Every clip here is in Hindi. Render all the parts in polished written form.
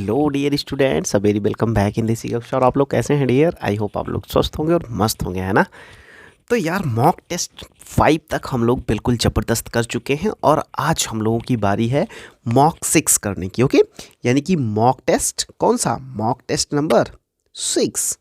Hello dear students, a very welcome back in this कक्षा। और आप लोग कैसे हैं डियर? आई होप आप लोग स्वस्थ होंगे और मस्त होंगे, है ना। तो यार मॉक टेस्ट 5 तक हम लोग बिल्कुल ज़बरदस्त कर चुके हैं और आज हम लोगों की बारी है मॉक 6 करने की। ओके, यानी कि मॉक टेस्ट कौन सा? Mock test number 6।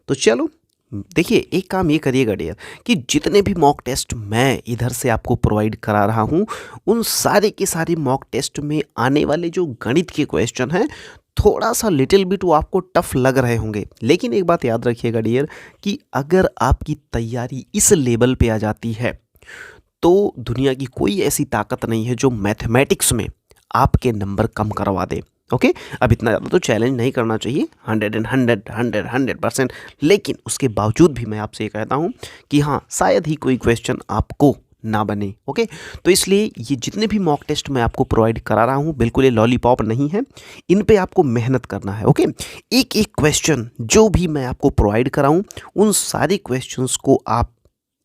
तो चलो देखिए, एक काम ये करिएगा डियर कि जितने भी मॉक टेस्ट मैं इधर से आपको प्रोवाइड करा रहा हूँ उन सारे के सारे मॉक टेस्ट में आने वाले जो गणित के क्वेश्चन हैं थोड़ा सा लिटिल बिट वो आपको टफ लग रहे होंगे, लेकिन एक बात याद रखिएगा डियर कि अगर आपकी तैयारी इस लेवल पे आ जाती है तो दुनिया की कोई ऐसी ताकत नहीं है जो मैथमेटिक्स में आपके नंबर कम करवा दे। ओके, अब इतना ज़्यादा तो चैलेंज नहीं करना चाहिए, 100% लेकिन उसके बावजूद भी मैं आपसे ये कहता हूँ कि हाँ, शायद ही कोई क्वेश्चन आपको ना बने। ओके, तो इसलिए ये जितने भी मॉक टेस्ट मैं आपको प्रोवाइड करा रहा हूँ बिल्कुल ये लॉलीपॉप नहीं है, इन पे आपको मेहनत करना है। ओके, एक एक क्वेश्चन जो भी मैं आपको प्रोवाइड कराऊँ उन सारे क्वेश्चंस को आप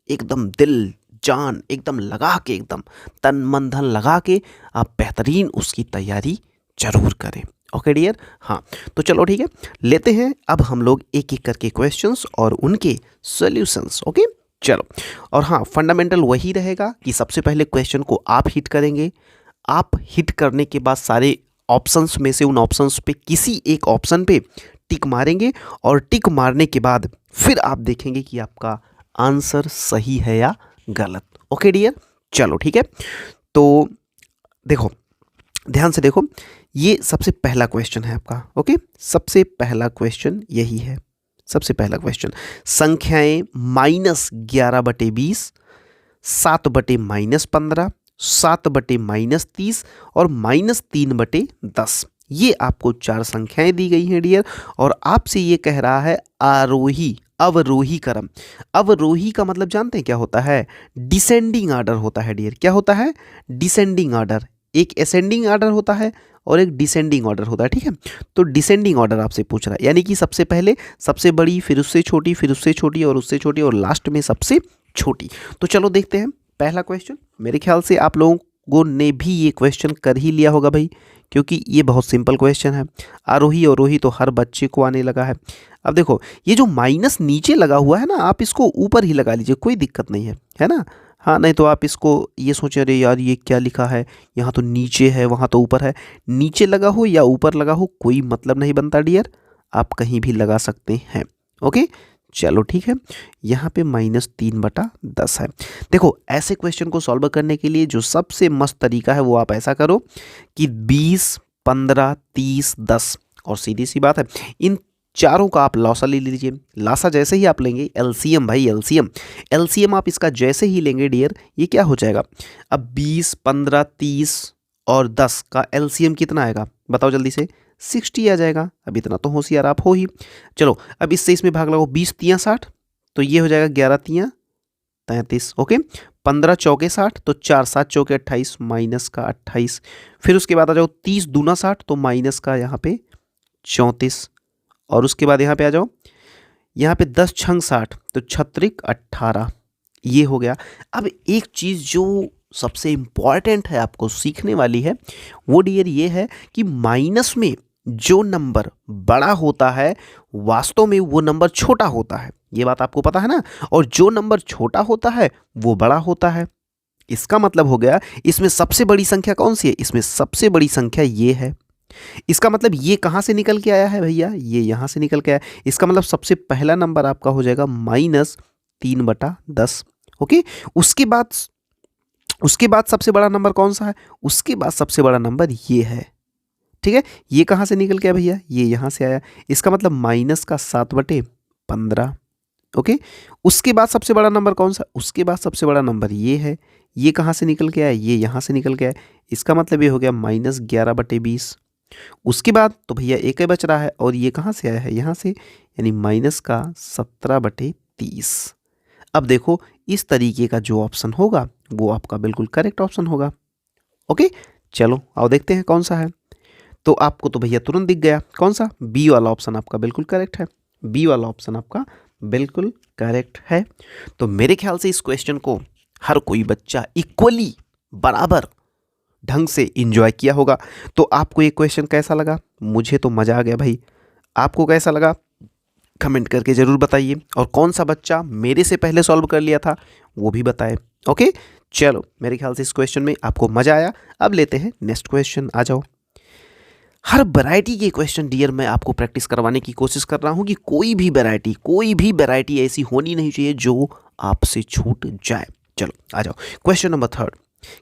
एकदम दिल जान एकदम लगा के, एकदम तन मन धन लगा के आप बेहतरीन उसकी तैयारी जरूर करें। ओके डियर, हाँ तो चलो ठीक है, लेते हैं अब हम लोग एक एक करके क्वेश्चंस और उनके सॉल्यूशंस। ओके चलो, और हाँ फंडामेंटल वही रहेगा कि सबसे पहले क्वेश्चन को आप हिट करेंगे। आप हिट करने के बाद सारे ऑप्शंस में से उन ऑप्शंस पे किसी एक ऑप्शन पे टिक मारेंगे और टिक मारने के बाद फिर आप देखेंगे कि आपका आंसर सही है या गलत। ओके डियर, चलो ठीक है। तो देखो, ध्यान से देखो, ये सबसे पहला क्वेश्चन है आपका। ओके, सबसे पहला क्वेश्चन यही है। सबसे पहला क्वेश्चन, संख्याएं -11/20, 7/-15, 7/-30 और -3/10, ये आपको चार संख्याएं दी गई हैं डियर, और आपसे ये कह रहा है आरोही अवरोही क्रम। अवरोही का मतलब जानते हैं क्या होता है? डिसेंडिंग ऑर्डर होता है डियर। क्या होता है? Descending order. एक असेंडिंग ऑर्डर होता है और एक डिसेंडिंग ऑर्डर होता है, ठीक है। तो डिसेंडिंग ऑर्डर आपसे पूछ रहा है, यानी कि सबसे पहले सबसे बड़ी, फिर उससे छोटी, फिर उससे छोटी और उससे छोटी और लास्ट में सबसे छोटी। तो चलो देखते हैं पहला क्वेश्चन। मेरे ख्याल से आप लोगों ने भी ये क्वेश्चन कर ही लिया होगा भाई, क्योंकि ये बहुत सिंपल क्वेश्चन है। आरोही अवरोही तो हर बच्चे को आने लगा है। अब देखो, ये जो माइनस नीचे लगा हुआ है ना, आप इसको ऊपर ही लगा लीजिए, कोई दिक्कत नहीं है ना। हाँ, नहीं तो आप इसको ये सोचें अरे यार ये क्या लिखा है, यहाँ तो नीचे है वहाँ तो ऊपर है। नीचे लगा हो या ऊपर लगा हो कोई मतलब नहीं बनता डियर, आप कहीं भी लगा सकते हैं। ओके चलो ठीक है, यहाँ पे -3/10 है। देखो, ऐसे क्वेश्चन को सॉल्व करने के लिए जो सबसे मस्त तरीका है वो आप ऐसा करो कि 20, 15, 30, 10, और सीधी सी बात है इन चारों का आप लॉसा ले लीजिए। लासा जैसे ही आप लेंगे, एलसीएम भाई एलसीएम, एलसीएम आप इसका जैसे ही लेंगे डियर, ये क्या हो जाएगा? अब 20, 15, 30 और 10 का एलसीएम कितना आएगा बताओ जल्दी से? 60 आ जाएगा। अब इतना तो होशियार आप हो ही। चलो अब इससे इसमें भाग लगाओ, 20 तियाँ 60, तो ये हो जाएगा 11 तियाँ 33। ओके, 15 चौके 60, तो 4 7 चौके 28, माइनस का 28। फिर उसके बाद आ जाओ 30 दूना 60, तो माइनस का यहाँ पे 34। और उसके बाद यहाँ पे आ जाओ, यहाँ पे 10 छंग 60, तो 36 18, ये हो गया। अब एक चीज़ जो सबसे इम्पॉर्टेंट है आपको सीखने वाली है वो डियर ये है कि माइनस में जो नंबर बड़ा होता है वास्तव में वो नंबर छोटा होता है, ये बात आपको पता है ना। और जो नंबर छोटा होता है वो बड़ा होता है। इसका मतलब हो गया इसमें सबसे बड़ी संख्या कौन सी है? इसमें सबसे बड़ी संख्या ये है। इसका मतलब ये कहाँ से निकल के आया है भैया? ये यहाँ से निकल के आया। इसका मतलब सबसे पहला नंबर आपका हो जाएगा -3/10। ओके, उसके बाद सबसे बड़ा नंबर कौन सा है? उसके बाद सबसे बड़ा नंबर ये है, ठीक है। ये कहाँ से निकल के आया भैया? ये यहाँ से आया। इसका मतलब -7/15। ओके, उसके बाद सबसे बड़ा नंबर कौन सा? उसके बाद सबसे बड़ा नंबर ये है। ये कहाँ से निकल के आया? ये यहाँ से निकल के आया। इसका मतलब ये हो गया -11/20। उसके बाद तो भैया एक ही बच रहा है, और ये कहाँ से आया है? यहाँ से, यानी -17/30। अब देखो, इस तरीके का जो ऑप्शन होगा वो आपका बिल्कुल करेक्ट ऑप्शन होगा। ओके चलो आओ देखते हैं कौन सा है। तो आपको तो भैया तुरंत दिख गया कौन सा? बी वाला ऑप्शन आपका बिल्कुल करेक्ट है। बी वाला ऑप्शन आपका बिल्कुल करेक्ट है। तो मेरे ख्याल से इस क्वेश्चन को हर कोई बच्चा इक्वली बराबर ढंग से इंजॉय किया होगा। तो आपको ये क्वेश्चन कैसा लगा? मुझे तो मज़ा आ गया भाई। आपको कैसा लगा कमेंट करके ज़रूर बताइए, और कौन सा बच्चा मेरे से पहले सॉल्व कर लिया था वो भी बताए। ओके, चलो मेरे ख्याल से इस क्वेश्चन में आपको मज़ा आया। अब लेते हैं नेक्स्ट क्वेश्चन, आ जाओ। हर वैरायटी के क्वेश्चन डियर मैं आपको प्रैक्टिस करवाने की कोशिश कर रहा हूँ कि कोई भी वैरायटी ऐसी होनी नहीं चाहिए जो आपसे छूट जाए। चलो आ जाओ, क्वेश्चन नंबर 3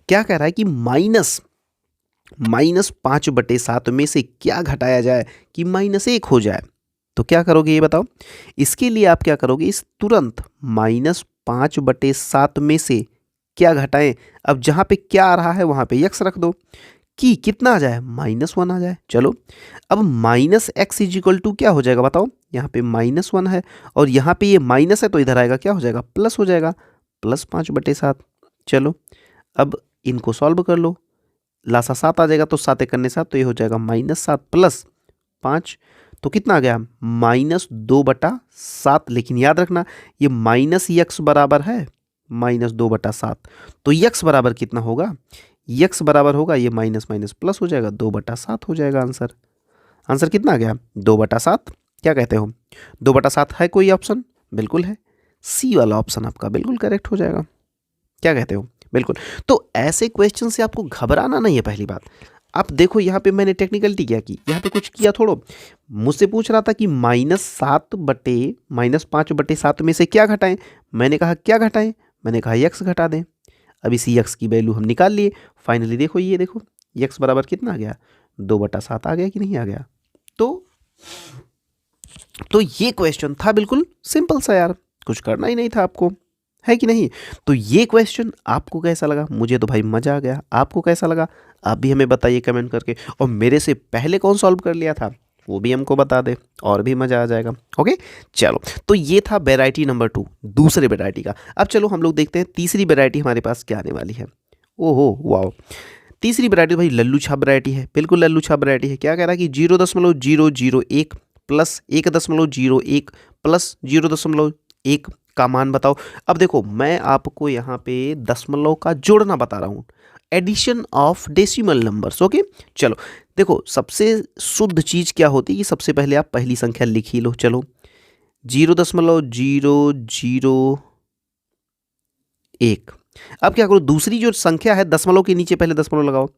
क्या कह रहा है कि -5/7 में से क्या घटाया जाए कि -1 हो जाए। तो क्या करोगे ये बताओ। इसके लिए आप क्या करोगे, इस तुरंत -5/7 में से क्या घटाएं। अब जहाँ पे क्या आ रहा है वहाँ पे x रख दो कि कितना आ जाए, -1 आ जाए। चलो अब -x इजिकल टू क्या हो जाएगा बताओ। यहाँ पे -1 है और यहाँ पे ये माइनस है तो इधर आएगा क्या हो जाएगा, प्लस हो जाएगा, +5/7। चलो अब इनको सॉल्व कर लो, लासा 7 आ जाएगा तो 7 करने 7 तो ये हो जाएगा -7 + 5 तो कितना आ गया, -2/7। लेकिन याद रखना ये -x बराबर है -2/7, तो x बराबर कितना होगा, x बराबर होगा ये माइनस माइनस प्लस हो जाएगा, 2/7 हो जाएगा आंसर। आंसर कितना आ गया, 2/7। क्या कहते हो, 2/7 है कोई ऑप्शन? बिल्कुल है, सी वाला ऑप्शन आपका बिल्कुल करेक्ट हो जाएगा। क्या कहते हो, बिल्कुल। तो ऐसे क्वेश्चन से आपको घबराना नहीं है। पहली बात आप देखो यहाँ पे मैंने टेक्निकलिटी क्या की, यहाँ पे कुछ किया थोड़ो, मुझसे पूछ रहा था कि -5/7 में से क्या घटाएं। मैंने कहा क्या घटाएं, मैंने कहा x घटा दें। अब इसी x की वैल्यू हम निकाल लिए। फाइनली देखो ये देखो x बराबर कितना आ गया, 2/7 आ गया कि नहीं आ गया। तो ये क्वेश्चन था बिल्कुल सिंपल सा यार, कुछ करना ही नहीं था आपको, है कि नहीं। तो ये क्वेश्चन आपको कैसा लगा, मुझे तो भाई मज़ा आ गया। आपको कैसा लगा आप भी हमें बताइए कमेंट करके, और मेरे से पहले कौन सॉल्व कर लिया था वो भी हमको बता दे, और भी मज़ा आ जाएगा। ओके चलो, तो ये था वेराइटी नंबर 2, दूसरे वेराइटी का। अब चलो हम लोग देखते हैं तीसरी वेराइटी हमारे पास क्या आने वाली है। ओहो वाओ, तीसरी वैरायटी भाई लल्लू छाप वैरायटी है, बिल्कुल लल्लू छाप वैरायटी है। क्या कह रहा है कि 0.001 प्लस 1.01 प्लस 0.1 का मान बताओ। अब देखो मैं आपको यहाँ पे दशमलव का जोड़ना बता रहा हूँ, addition of decimal numbers. Okay चलो देखो, सबसे शुद्ध चीज़ क्या होती है कि सबसे पहले आप पहली संख्या लिख ही लो। चलो 0.001। अब क्या करो, दूसरी जो संख्या है दशमलव के नीचे पहले दशमलव लगाओ,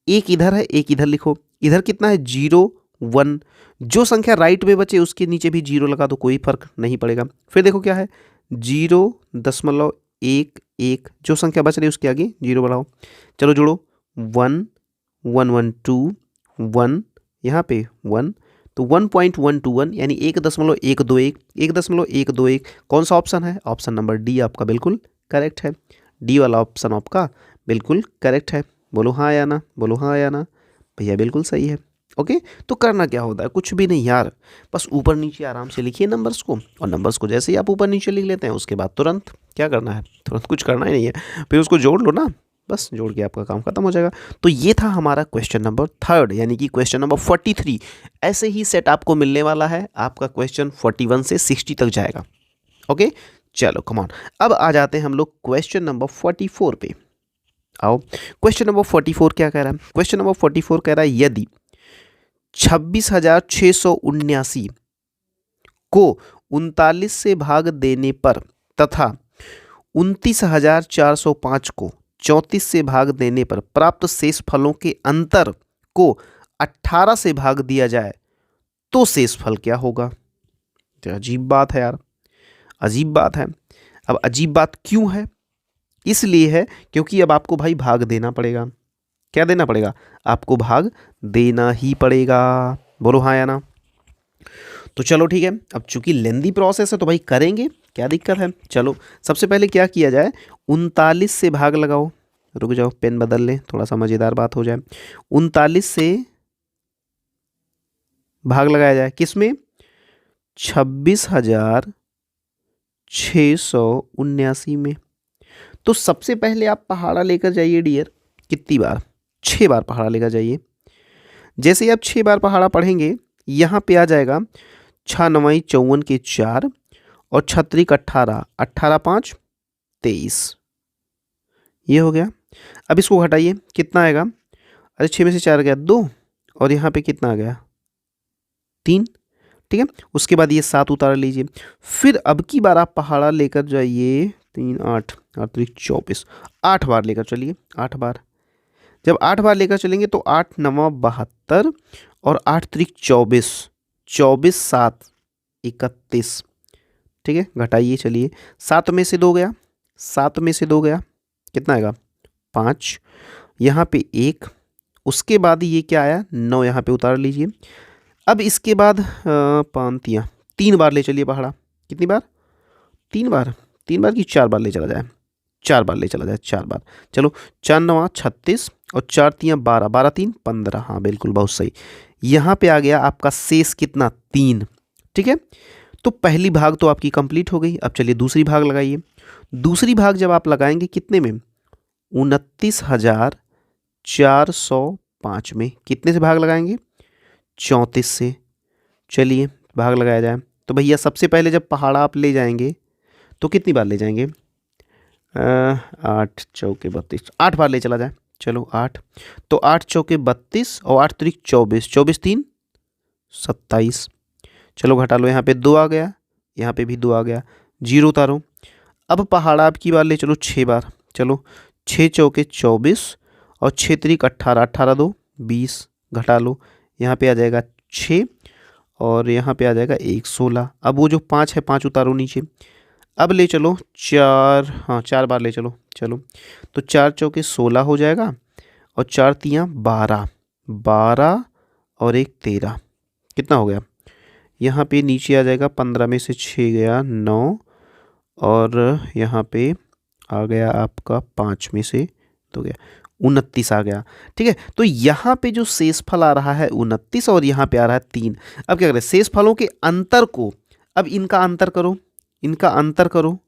एक इधर है एक इधर लिखो। इधर कितना है 0, 1। जो संख्या राइट में बचे उसके नीचे भी 0 लगा दो, कोई फर्क नहीं पड़ेगा। फिर देखो क्या है 0.11, जो संख्या बच रही है उसके आगे 0 बढ़ाओ। चलो जोड़ो 1, 1, 1, 2, 1, यहाँ पे 1, तो 1.121 यानी 1.121, 1.121। कौन सा ऑप्शन है, ऑप्शन नंबर डी आपका बिल्कुल करेक्ट है। डी वाला ऑप्शन आपका बिल्कुल करेक्ट है। बोलो हाँ या ना, बोलो हाँ या ना, भैया बिल्कुल सही है। ओके तो करना क्या होता है, कुछ भी नहीं यार, बस ऊपर नीचे आराम से लिखिए नंबर्स को, और नंबर्स को जैसे ही आप ऊपर नीचे लिख लेते हैं उसके बाद तुरंत क्या करना है, तुरंत कुछ करना ही नहीं है, फिर उसको जोड़ लो ना, बस जोड़ के आपका काम खत्म हो जाएगा। तो ये था हमारा क्वेश्चन नंबर 3, यानी कि क्वेश्चन नंबर 43। ऐसे ही सेट आपको मिलने वाला है, आपका क्वेश्चन 41 से 60 तक जाएगा। ओके चलो कम ऑन, अब आ जाते हैं हम लोग क्वेश्चन नंबर 44 पे। आओ, क्वेश्चन नंबर 44 क्या कह रहा है, क्वेश्चन नंबर 44 कह रहा है यदि 26,679 को 39 से भाग देने पर तथा 29,405 को 34 से भाग देने पर प्राप्त शेष फलों के अंतर को 18 से भाग दिया जाए तो शेष फल क्या होगा। तो अजीब बात है यार, अजीब बात है। अब अजीब बात क्यों है, इसलिए है क्योंकि अब आपको भाई भाग देना पड़ेगा। क्या देना पड़ेगा, आपको भाग देना ही पड़ेगा। बोलो हाँ या ना। तो चलो ठीक है, अब चूंकि लेंदी प्रोसेस है तो भाई करेंगे, क्या दिक्कत है। चलो सबसे पहले क्या किया जाए, 39 से भाग लगाओ। रुक जाओ पेन बदल लें, थोड़ा सा मज़ेदार बात हो जाए। 39 से भाग लगाया जाए किसमें, 26,679 में। तो सबसे पहले आप पहाड़ा लेकर जाइए डियर, कितनी बार, 6 बार पहाड़ा लेकर जाइए। जैसे ही आप 6 बार पहाड़ा पढ़ेंगे यहाँ पे आ जाएगा 6 9 54 के 4 और 36 18, 18 5 23, ये हो गया। अब इसको घटाइए कितना आएगा, अरे 6 में से 4 गया 2, और यहाँ पे कितना आ गया 3। ठीक है, उसके बाद ये 7 उतार लीजिए। फिर अब की बार आप पहाड़ा लेकर जाइए, 3 8 8 3 24, 8 बार लेकर चलिए, 8 बार। जब 8 बार लेकर चलेंगे तो 8 9 72 और 8 त्रिक 24, 24 7 31। ठीक है, घटाइए चलिए, 7 में से 2 गया, 7 में से 2 गया, कितना आएगा 5, यहाँ पे 1, उसके बाद ये क्या आया 9, यहाँ पे उतार लीजिए। अब इसके बाद 5 3 बार ले चलिए पहाड़ा, कितनी बार 3 बार, 3 बार की 4 बार ले चला जाए, 4 बार ले चला जाए, 4 बार। चलो 4 9 36 और 4 3 12, 12 3 15, हाँ बिल्कुल बहुत सही। यहाँ पे आ गया आपका शेष कितना 3। ठीक है, तो पहली भाग तो आपकी कंप्लीट हो गई। अब चलिए दूसरी भाग लगाइए। दूसरी भाग जब आप लगाएंगे कितने में 29,405 में, कितने से भाग लगाएंगे 34 से। चलिए भाग लगाया जाए। तो भैया सबसे पहले जब पहाड़ा आप ले जाएंगे तो कितनी बार ले जाएंगे 8 चौके 32, 8 बार ले चला जाए। चलो 8, तो 8 चौके 32 और 8 त्रिक 24, 24 3 27। चलो घटा लो, यहाँ पे 2 आ गया, यहाँ पे भी 2 आ गया, 0 उतारो। अब पहाड़ा आप की बार ले चलो 6 बार। चलो 6 चौके 24 और 6 त्रिक 18, 18 2 20, घटा लो, यहाँ पे आ जाएगा 6 और यहाँ पे आ जाएगा 1 16। अब वो जो 5 है 5 उतारो नीचे। अब ले चलो 4, हाँ 4 बार ले चलो। चलो तो 4 चौके 16 हो जाएगा और 4 तियाँ 12, 12 और 1 13, कितना हो गया, यहाँ पे नीचे आ जाएगा 15 में से 6 गया 9 और यहाँ पे आ गया आपका 5 में से तो गया 29 आ गया। ठीक है, तो यहाँ पे जो शेष फल आ रहा है 29 और यहाँ पे आ रहा है 3। अब क्या करें, शेष फलों के अंतर को, अब इनका अंतर करो, इनका अंतर करो।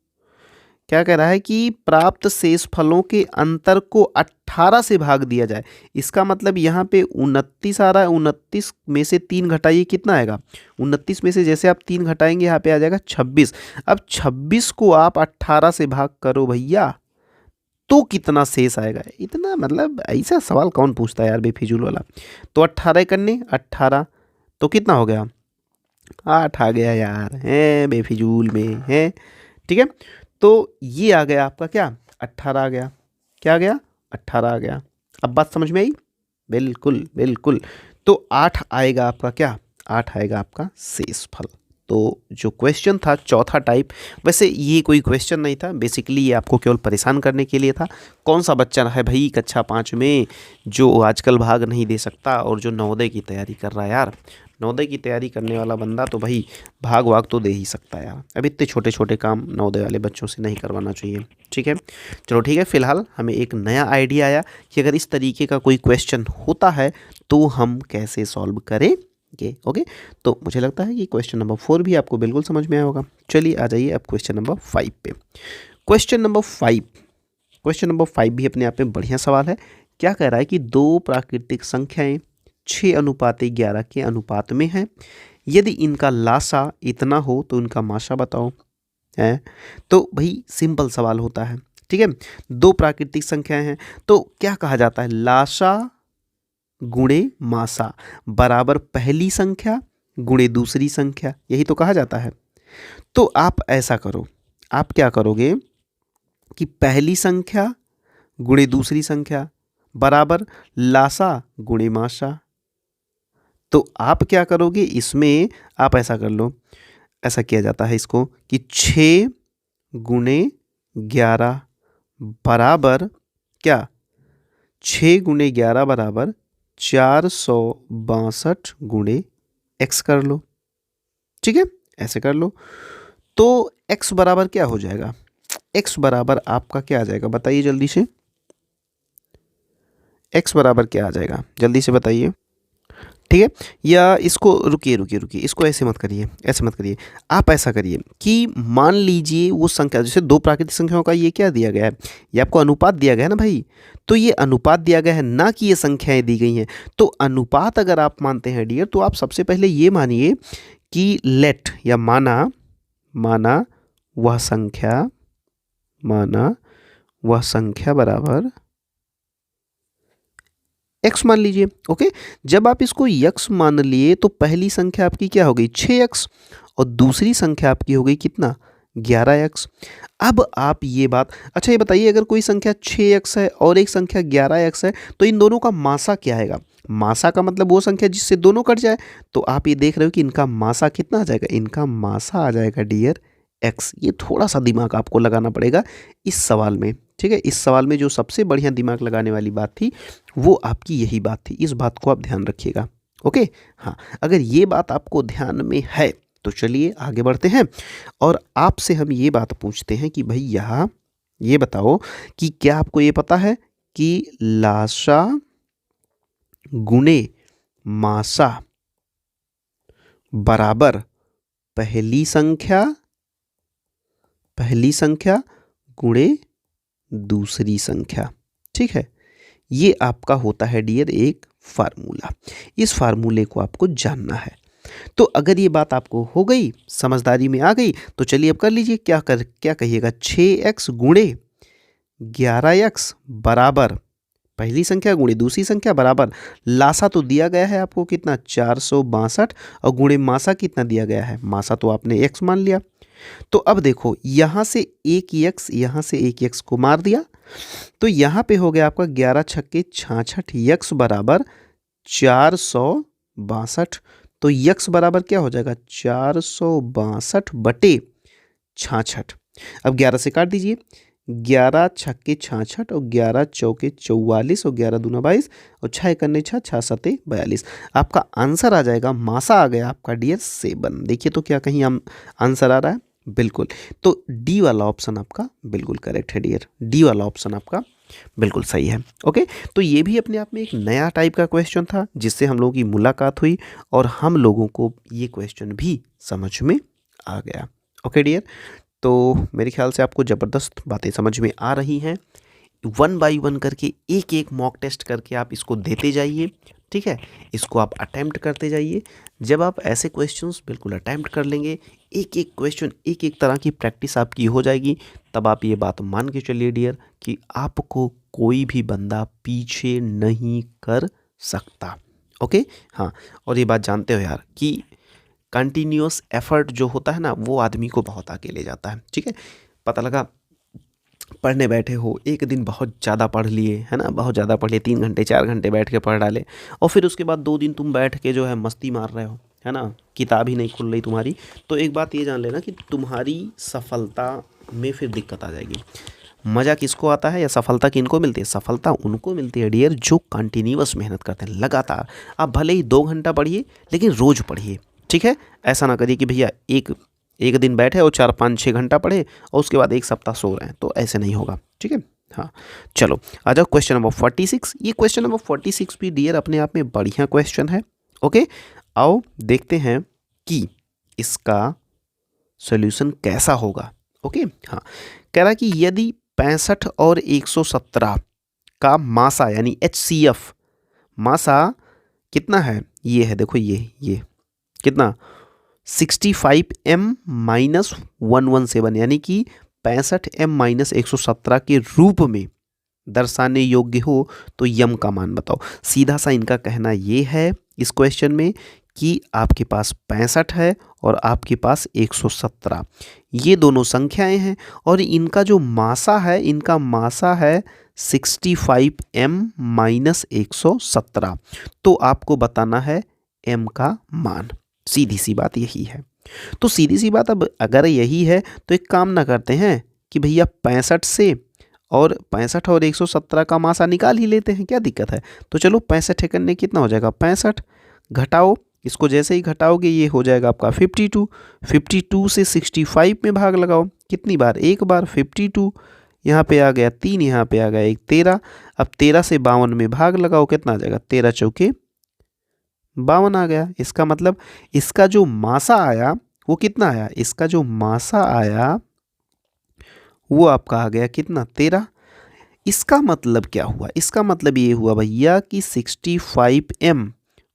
क्या कह रहा है कि प्राप्त शेष फलों के अंतर को 18 से भाग दिया जाए। इसका मतलब यहाँ पे 29 आ रहा है, 29 में से 3 घटाइए, कितना आएगा 29 में से जैसे आप 3 घटाएंगे यहाँ पे आ जाएगा 26। अब 26 को आप 18 से भाग करो भैया, तो कितना शेष आएगा। इतना मतलब ऐसा सवाल कौन पूछता है यार बेफिजूल वाला। तो 18 करने 18, तो कितना हो गया 8 आ गया यार, है बेफिजूल में है। ठीक है, तो ये आ गया आपका क्या 18 आ गया, क्या आ गया 18 आ गया। अब बात समझ में आई, बिल्कुल बिल्कुल। तो 8 आएगा आपका क्या, 8 आएगा आपका शेष फल। तो जो क्वेश्चन था चौथा टाइप, वैसे ये कोई क्वेश्चन नहीं था, बेसिकली ये आपको केवल परेशान करने के लिए था। कौन सा बच्चा है भाई कक्षा 5 में जो आजकल भाग नहीं दे सकता और जो नवोदय की तैयारी कर रहा है यार। नवोदय की तैयारी करने वाला बंदा तो भाई भाग वाग तो दे ही सकता है यार। अब इतने छोटे छोटे काम नवोदय वाले बच्चों से नहीं करवाना चाहिए। ठीक है, चलो ठीक है, फिलहाल हमें एक नया आइडिया आया कि अगर इस तरीके का कोई क्वेश्चन होता है तो हम कैसे सॉल्व करें। ओके, तो मुझे लगता है कि क्वेश्चन नंबर 4 भी आपको बिल्कुल समझ में आया होगा। चलिए आ जाइए अब क्वेश्चन नंबर 5 पे। क्वेश्चन नंबर 5 भी अपने आप में बढ़िया सवाल है। क्या कह रहा है कि दो प्राकृतिक संख्याएं 6:11 के अनुपात में हैं। यदि इनका लासा इतना हो तो इनका माशा बताओ। है तो भाई सिंपल सवाल होता है। ठीक है, दो प्राकृतिक संख्याएं हैं तो क्या कहा जाता है, लासा गुणे मासा बराबर पहली संख्या गुणे दूसरी संख्या, यही तो कहा जाता है। तो आप ऐसा करो, आप क्या करोगे कि पहली संख्या गुणे दूसरी संख्या बराबर लासा गुणे मासा। तो आप क्या करोगे इसमें, आप ऐसा कर लो, ऐसा किया जाता है इसको कि 6 गुणे 11 बराबर क्या, 6 गुणे 11 बराबर 462 गुणे x कर लो। ठीक है, ऐसे कर लो। तो x बराबर क्या हो जाएगा, x बराबर आपका क्या आ जाएगा बताइए जल्दी से, x बराबर क्या आ जाएगा जल्दी से बताइए। ठीक है, या इसको रुकिए, इसको ऐसे मत करिए, ऐसे मत करिए। आप ऐसा करिए कि मान लीजिए वो संख्या, जैसे दो प्राकृतिक संख्याओं का ये क्या दिया गया है, ये आपको अनुपात दिया गया है ना भाई। तो ये अनुपात दिया गया है, ना कि ये संख्याएं दी गई हैं। तो अनुपात अगर आप मानते हैं डियर, तो आप सबसे पहले ये मानिए कि लेट या माना वह संख्या बराबर x मान लीजिए। ओके, जब आप इसको x मान लिए तो पहली संख्या आपकी क्या हो गई 6x और दूसरी संख्या आपकी हो गई कितना 11x। अब आप ये बात, अच्छा ये बताइए अगर कोई संख्या 6x है और एक संख्या 11x है तो इन दोनों का मासा क्या आएगा? मासा का मतलब वो संख्या जिससे दोनों कट जाए। तो आप ये देख रहे हो कि इनका मासा कितना आ जाएगा? इनका मासा आ जाएगा डियर x। ये थोड़ा सा दिमाग आपको लगाना पड़ेगा इस सवाल में, ठीक है। इस सवाल में जो सबसे बढ़िया दिमाग लगाने वाली बात थी वो आपकी यही बात थी, इस बात को आप ध्यान रखिएगा। ओके, हाँ, अगर ये बात आपको ध्यान में है तो चलिए आगे बढ़ते हैं और आपसे हम ये बात पूछते हैं कि भैया ये बताओ कि क्या आपको ये पता है कि लासा गुणे मासा बराबर पहली संख्या गुणे दूसरी संख्या, ठीक है। ये आपका होता है डियर एक फार्मूला। इस फार्मूले को आपको जानना है। तो अगर ये बात आपको हो गई, समझदारी में आ गई, तो चलिए अब कर लीजिए। क्या कहिएगा? 6x गुणे 11x बराबर पहली संख्या गुणे दूसरी संख्या बराबर लासा तो दिया गया है आपको कितना 462 और गुणे मासा कितना दिया गया है? मासा तो आपने x मान लिया। तो अब देखो यहाँ से एक x, यहाँ से एक x को मार दिया तो यहाँ पे हो गया आपका 11 छक्के 66 x बराबर 462। तो x बराबर क्या हो जाएगा 462 बटे 66। अब 11 से काट दीजिए, 11 छक्के 66 और 11 चौके 44 और 11 दूना 22 और 6 करने 6 6 सते 42। आपका आंसर आ जाएगा, मासा आ गया आपका डियर 7। देखिए तो क्या कहीं हम आंसर आ रहा है? बिल्कुल। तो डी वाला ऑप्शन आपका बिल्कुल करेक्ट है डियर, डी वाला ऑप्शन आपका बिल्कुल सही है। ओके, तो ये भी अपने आप में एक नया टाइप का क्वेश्चन था जिससे हम लोगों की मुलाकात हुई और हम लोगों को ये क्वेश्चन भी समझ में आ गया। ओके डियर, तो मेरे ख्याल से आपको ज़बरदस्त बातें समझ में आ रही हैं। 1 बाय 1 करके एक एक मॉक टेस्ट करके आप इसको देते जाइए, ठीक है। इसको आप अटैम्प्ट करते जाइए। जब आप ऐसे क्वेश्चंस बिल्कुल अटैम्प्ट कर लेंगे, एक एक क्वेश्चन एक एक तरह की प्रैक्टिस आपकी हो जाएगी, तब आप ये बात मान के चलिए डियर कि आपको कोई भी बंदा पीछे नहीं कर सकता। ओके, हाँ, और ये बात जानते हो यार कि कंटिन्यूअस एफर्ट जो होता है ना वो आदमी को बहुत आगे ले जाता है, ठीक है। पता लगा पढ़ने बैठे हो, एक दिन बहुत ज़्यादा पढ़ लिए, है ना, बहुत ज़्यादा पढ़ लिए, 3 घंटे 4 घंटे बैठ के पढ़ डाले और फिर उसके बाद 2 दिन तुम बैठ के जो है मस्ती मार रहे हो, है ना, किताब ही नहीं खुल रही तुम्हारी। तो एक बात ये जान लेना कि तुम्हारी सफलता में फिर दिक्कत आ जाएगी। मज़ा किसको आता है या सफलता किनको मिलती है? सफलता उनको मिलती है डियर जो कंटिन्यूअस मेहनत करते हैं, लगातार। आप भले ही 2 घंटा पढ़िए लेकिन रोज़ पढ़िए, ठीक है। ऐसा ना करिए कि भैया एक दिन बैठे और 4 5 6 घंटा पढ़े और उसके बाद एक सप्ताह सो रहे हैं, तो ऐसे नहीं होगा, ठीक है। हाँ, चलो आ जाओ क्वेश्चन नंबर 46। ये क्वेश्चन नंबर 46 भी डियर अपने आप में बढ़िया क्वेश्चन है। ओके, आओ देखते हैं कि इसका सॉल्यूशन कैसा होगा। ओके, हाँ, कह रहा है कि यदि 65 और 117 का मासा यानी HCF मासा कितना है? ये है, देखो ये कितना 65m माइनस 117 यानी कि 65m माइनस 117 के रूप में दर्शाने योग्य हो तो यम का मान बताओ। सीधा सा इनका कहना ये है इस क्वेश्चन में कि आपके पास 65 है और आपके पास 117, ये दोनों संख्याएं हैं और इनका जो मासा है, इनका मासा है 65m माइनस 117। तो आपको बताना है m का मान। सीधी सी बात यही है। तो सीधी सी बात, अब अगर यही है तो एक काम ना करते हैं कि भैया 65 से और 65 और 117 का मासा निकाल ही लेते हैं, क्या दिक्कत है? तो चलो 65 करने कितना हो जाएगा 65, घटाओ, इसको जैसे ही घटाओगे ये हो जाएगा आपका 52। 52 से 65 में भाग लगाओ, कितनी बार? एक बार। 52 यहाँ पे आ गया 3, यहाँ पे आ गया 1, 13। अब 13 से 52 में भाग लगाओ, कितना आ जाएगा? 13 चौके 52 आ गया। इसका मतलब इसका जो मासा आया वो कितना आया? इसका जो मासा आया वो आपका आ गया कितना? 13। इसका मतलब क्या हुआ? इसका मतलब ये हुआ भैया कि 65m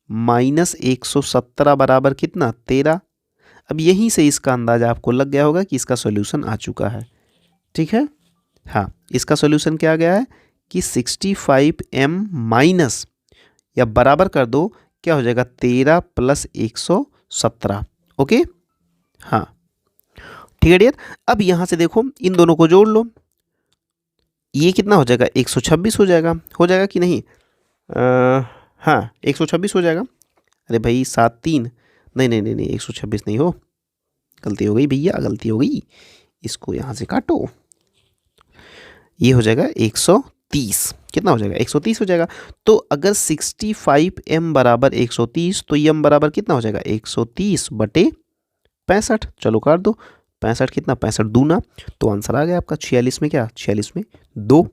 माइनस 117 बराबर कितना? 13। अब यहीं से इसका अंदाजा आपको लग गया होगा कि इसका सॉल्यूशन आ चुका है, ठीक है। हाँ, इसका सॉल्यूशन क्या आ गया है कि 65m माइनस या बराबर कर दो, क्या हो जाएगा 13 + 117। ओके, हाँ ठीक है डियर। अब यहाँ से देखो इन दोनों को जोड़ लो, ये कितना हो जाएगा 126 हो जाएगा कि नहीं? हाँ 126 हो जाएगा। अरे भाई 7 3, नहीं नहीं नहीं नहीं 126 नहीं हो, गलती हो गई भैया, गलती हो गई, इसको यहाँ से काटो, ये हो जाएगा 130। कितना हो जाएगा 130 हो जाएगा। तो अगर 65 m बराबर 130 तो m बराबर कितना हो जाएगा 130 बटे 65। चलो काट दो, 65 कितना 65 दूना, तो आंसर आ गया आपका 46 में क्या 46 में 2।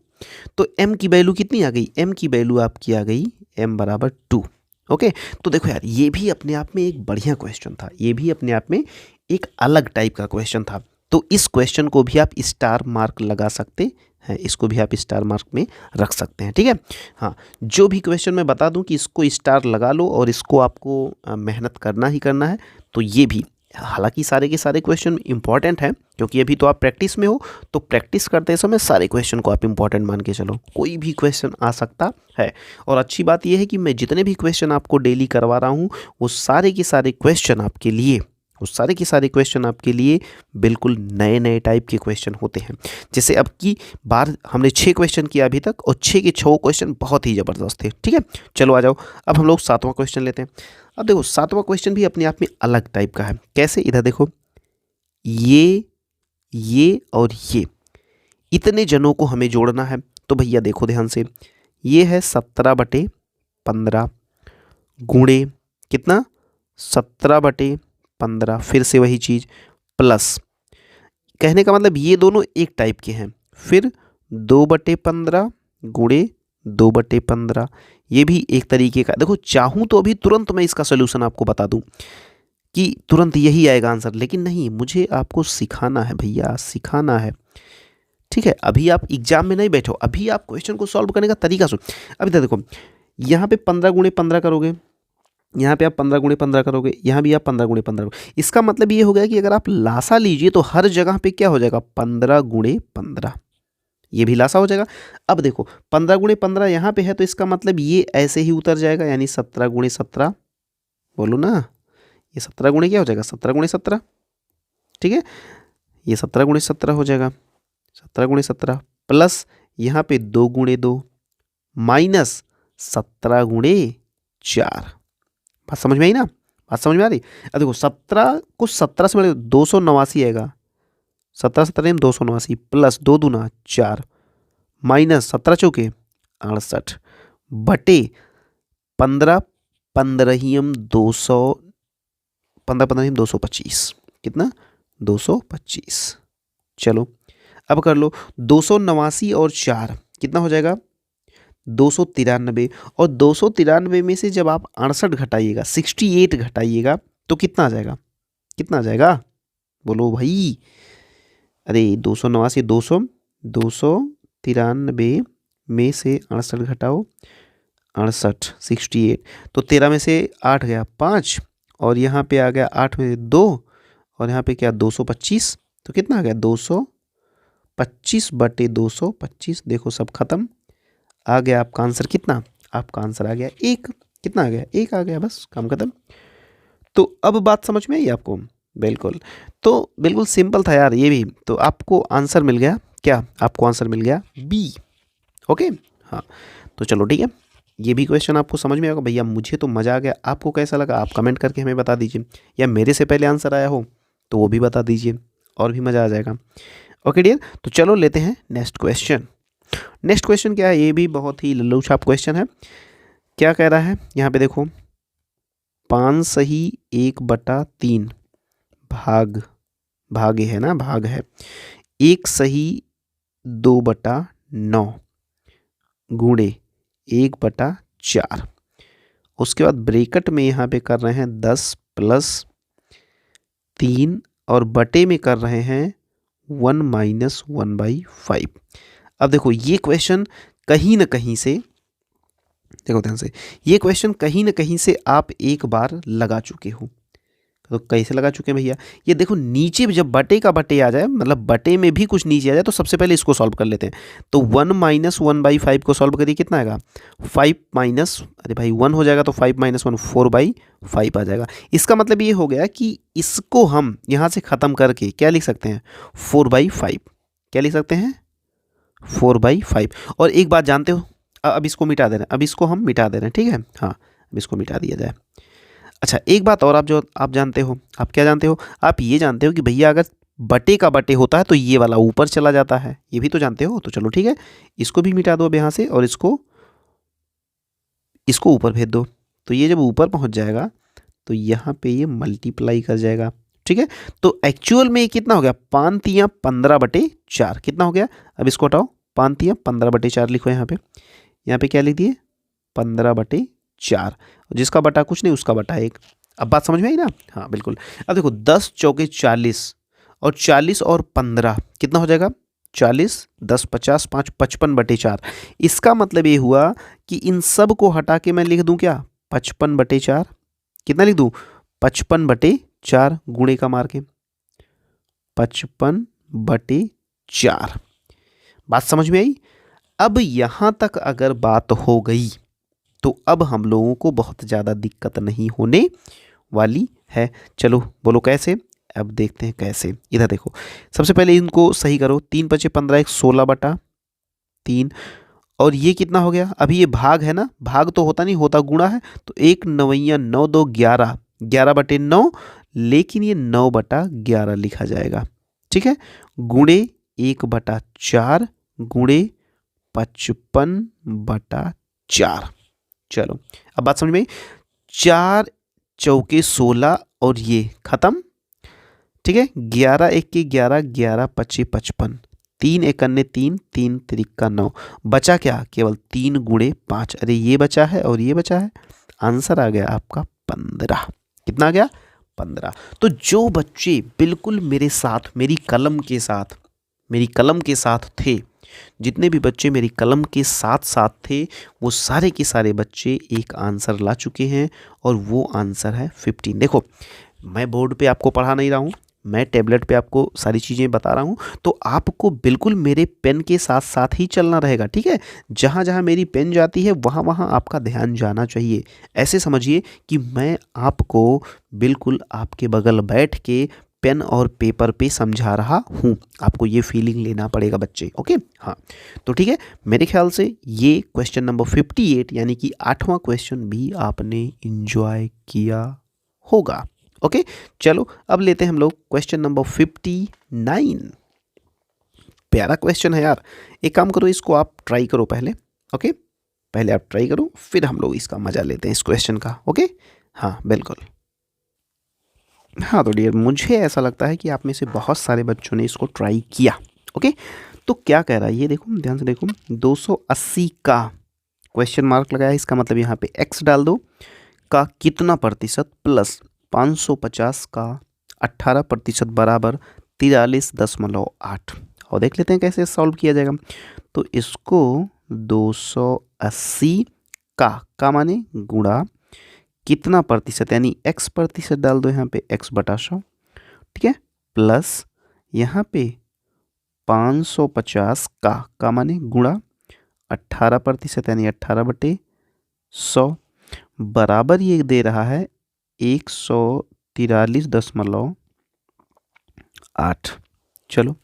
तो m की वैल्यू कितनी आ गई, m की वैल्यू आपकी आ गई m बराबर 2। ओके, तो देखो यार ये भी अपने आप में एक बढ़िया क्वेश्चन था, ये भी अपने आप में एक अलग टाइप का क्वेश्चन था। तो इस क्वेश्चन को भी आप स्टार मार्क लगा सकते हैं, इसको भी आप स्टार मार्क में रख सकते हैं, ठीक है। हाँ, जो भी क्वेश्चन मैं बता दूं कि इसको स्टार लगा लो और इसको आपको मेहनत करना ही करना है, तो ये भी, हालांकि सारे के सारे क्वेश्चन इंपॉर्टेंट हैं क्योंकि अभी तो आप प्रैक्टिस में हो, तो प्रैक्टिस करते समय सारे क्वेश्चन को आप इंपॉर्टेंट मान के चलो, कोई भी क्वेश्चन आ सकता है। और अच्छी बात यह है कि मैं जितने भी क्वेश्चन आपको डेली करवा रहा हूँ वो सारे के सारे क्वेश्चन आपके लिए, वो सारे के सारे क्वेश्चन आपके लिए बिल्कुल नए नए टाइप के क्वेश्चन होते हैं। जैसे अब की बार हमने 6 क्वेश्चन किया अभी तक, और 6 के 6 क्वेश्चन बहुत ही ज़बरदस्त थे, ठीक है। चलो आ जाओ, अब हम लोग 7वां क्वेश्चन लेते हैं। अब देखो 7वां क्वेश्चन भी अपने आप में अलग टाइप का है। कैसे, इधर देखो, ये और ये इतने जनों को हमें जोड़ना है। तो भैया देखो ध्यान से, ये है 17/15 गुणे कितना 17/15, फिर से वही चीज़ प्लस, कहने का मतलब ये दोनों एक टाइप के हैं। फिर 2/15 गुणे 2/15, ये भी एक तरीके का। देखो चाहूँ तो अभी तुरंत मैं इसका सोल्यूशन आपको बता दूं कि तुरंत यही आएगा आंसर, लेकिन नहीं, मुझे आपको सिखाना है भैया, सिखाना है, ठीक है। अभी आप एग्जाम में नहीं बैठो, अभी आप क्वेश्चन को सॉल्व करने का तरीका सुन। अभी तक देखो, यहाँ पे 15x15 करोगे, यहाँ पे आप 15x15 करोगे, यहाँ भी आप 15x15। इसका मतलब ये हो गया कि अगर आप लासा लीजिए तो हर जगह पे क्या हो जाएगा 15x15, ये भी लासा हो जाएगा। अब देखो 15x15 यहाँ पे है, तो इसका मतलब ये ऐसे ही उतर जाएगा, यानी 17x17, बोलो ना, ये 17 गुणे क्या हो जाएगा 17x17, ठीक है। ये 17x17 हो जाएगा, 17x17 प्लस यहाँ पे 2x2 माइनस 17x4। बात समझ में आई ना, बात समझ में आ रही। अब देखो 17 को 17 से मिलेगा 289 आएगा, 17 289 प्लस 2 दूना 4 माइनस 17 चौके 68 बटे 15 15 200 15 225, कितना 225। चलो अब कर लो 289 और 4 कितना हो जाएगा 293, और 293 में से जब आप 68 घटाइएगा 68 घटाइएगा तो कितना आ जाएगा, कितना आ जाएगा बोलो भाई। अरे 289 293 में से 68 घटाओ, 68 68, तो 13 में से 8 गया 5, और यहाँ पे आ गया 8 में 2, और यहाँ पे क्या 225, तो कितना आ गया 225 बटे 225। देखो सब खत्म, आ गया आपका आंसर कितना, आपका आंसर आ गया 1। कितना आ गया 1 आ गया, बस काम खत्म। तो अब बात समझ में आई आपको, बिल्कुल। तो बिल्कुल सिंपल था यार ये भी, तो आपको आंसर मिल गया क्या, आपको आंसर मिल गया बी। ओके, हाँ तो चलो ठीक है, ये भी क्वेश्चन आपको समझ में आएगा। भैया मुझे तो मज़ा आ गया, आपको कैसा लगा आप कमेंट करके हमें बता दीजिए, या मेरे से पहले आंसर आया हो तो वो भी बता दीजिए, और भी मज़ा आ जाएगा। ओके डियर, तो चलो लेते हैं नेक्स्ट क्वेश्चन। नेक्स्ट क्वेश्चन क्या है, ये भी बहुत ही लल्लू छाप क्वेश्चन है। क्या कह रहा है यहाँ पे देखो, 5 सही 1/3 भाग है ना, भाग है 1 सही 2/9 गुणे 1/4। उसके बाद ब्रैकेट में यहाँ पे कर रहे हैं 10 + 3, और बटे में कर रहे हैं 1 - 1/5। अब देखो ये क्वेश्चन कहीं ना कहीं से, देखो ध्यान से, ये क्वेश्चन कहीं ना कहीं से आप एक बार लगा चुके हो, तो कैसे लगा चुके हैं भैया? ये देखो नीचे जब बटे का बटे आ जाए, मतलब बटे में भी कुछ नीचे आ जाए, तो सबसे पहले इसको सॉल्व कर लेते हैं। तो 1 माइनस 1/5 को सॉल्व करिए, कितना आएगा? 5 माइनस, अरे भाई 1 हो जाएगा तो 5 माइनस 1 4/5 आ जाएगा। इसका मतलब ये हो गया कि इसको हम यहाँ से ख़त्म करके क्या लिख सकते हैं? 4/5। क्या लिख सकते हैं? 4/5। और एक बात जानते हो, अब इसको मिटा दे रहे हैं, अब इसको हम मिटा दे रहे हैं, ठीक है? हाँ, अब इसको मिटा दिया जाए। अच्छा, एक बात और आप जानते हो, आप क्या जानते हो? आप ये जानते हो कि भैया अगर बटे का बटे होता है तो ये वाला ऊपर चला जाता है, ये भी तो जानते हो। तो चलो ठीक है, इसको भी मिटा दो अब यहाँ से, और इसको इसको ऊपर भेज दो। तो ये जब ऊपर पहुँच जाएगा तो यहाँ पे ये मल्टीप्लाई कर जाएगा, ठीक है? तो एक्चुअल में ये कितना हो गया? 5 तियाँ 15/4 कितना हो गया? अब इसको हटाओ, 5 तियाँ 15/4 लिखो यहाँ पे। यहाँ पे क्या लिख दिए? 15/4। जिसका बटा कुछ नहीं, उसका बटा 1। अब बात समझ में आई ना? हाँ बिल्कुल। अब देखो 10 चौके 40, और 40 और 15 कितना हो जाएगा? 40, 10 50, 5 55/4। इसका मतलब ये हुआ कि इन सब को हटा के मैं लिख दूं क्या? 55/4। कितना लिख दूं? 55/4 गुणे का मार के 55/4। बात समझ में आई? अब यहां तक अगर बात हो गई तो अब हम लोगों को बहुत ज़्यादा दिक्कत नहीं होने वाली है। चलो बोलो कैसे? अब देखते हैं कैसे। इधर देखो, सबसे पहले इनको सही करो। 3 × 5 = 15, 1 16/3, और ये कितना हो गया? अभी ये भाग है ना, भाग तो होता नहीं, होता गुणा है। तो 1 9 9 2 11, 11/9, लेकिन ये 9/11 लिखा जाएगा, ठीक है? गुणे 1/4 गुणे 55/4। चलो अब बात समझ में आई? 4 चौके 16, और ये खत्म, ठीक है? 11 1 के 11, 11 25 55, 3 1 3, 3 3 9, बचा क्या? केवल 3 गुणे 5। अरे ये बचा है और ये बचा है, आंसर आ गया आपका 15। कितना आ गया? 15। तो जो बच्चे बिल्कुल मेरे साथ, मेरी कलम के साथ थे, जितने भी बच्चे मेरी कलम के साथ साथ थे, वो सारे के सारे बच्चे एक आंसर ला चुके हैं, और वो आंसर है 15। देखो, मैं बोर्ड पे आपको पढ़ा नहीं रहा हूँ, मैं टैबलेट पे आपको सारी चीज़ें बता रहा हूँ, तो आपको बिल्कुल मेरे पेन के साथ साथ ही चलना रहेगा, ठीक है? जहाँ जहाँ मेरी पेन जाती है वहाँ वहाँ आपका ध्यान जाना चाहिए। ऐसे समझिए कि मैं आपको बिल्कुल आपके बगल बैठ के पेन और पेपर पे समझा रहा हूँ। आपको ये फीलिंग लेना पड़ेगा बच्चे, ओके? हाँ, तो ठीक है, मेरे ख्याल से ये क्वेश्चन नंबर 58 यानी कि 8वां क्वेश्चन भी आपने इंजॉय किया होगा। ओके, चलो अब लेते हैं हम लोग क्वेश्चन नंबर 59। प्यारा क्वेश्चन है यार। एक काम करो, इसको आप ट्राई करो पहले, ओके? पहले आप ट्राई करो, फिर हम लोग इसका मजा लेते हैं इस क्वेश्चन का, ओके? हाँ बिल्कुल। हाँ तो डियर, मुझे ऐसा लगता है कि आप में से बहुत सारे बच्चों ने इसको ट्राई किया, ओके? तो क्या कह रहा है ये देखो, ध्यान से देखो। 280 का क्वेश्चन मार्क लगाया, इसका मतलब यहाँ पे x डाल दो, का कितना प्रतिशत, प्लस 550 का 18% बराबर 43.8। और देख लेते हैं कैसे सॉल्व किया जाएगा। तो इसको 280 का माने गुणा कितना प्रतिशत, यानी x प्रतिशत डाल दो यहाँ पे, x/100, ठीक है? प्लस यहाँ पे 550 का माने गुणा 18% यानी 18/100, बराबर ये दे रहा है 143.8। चलो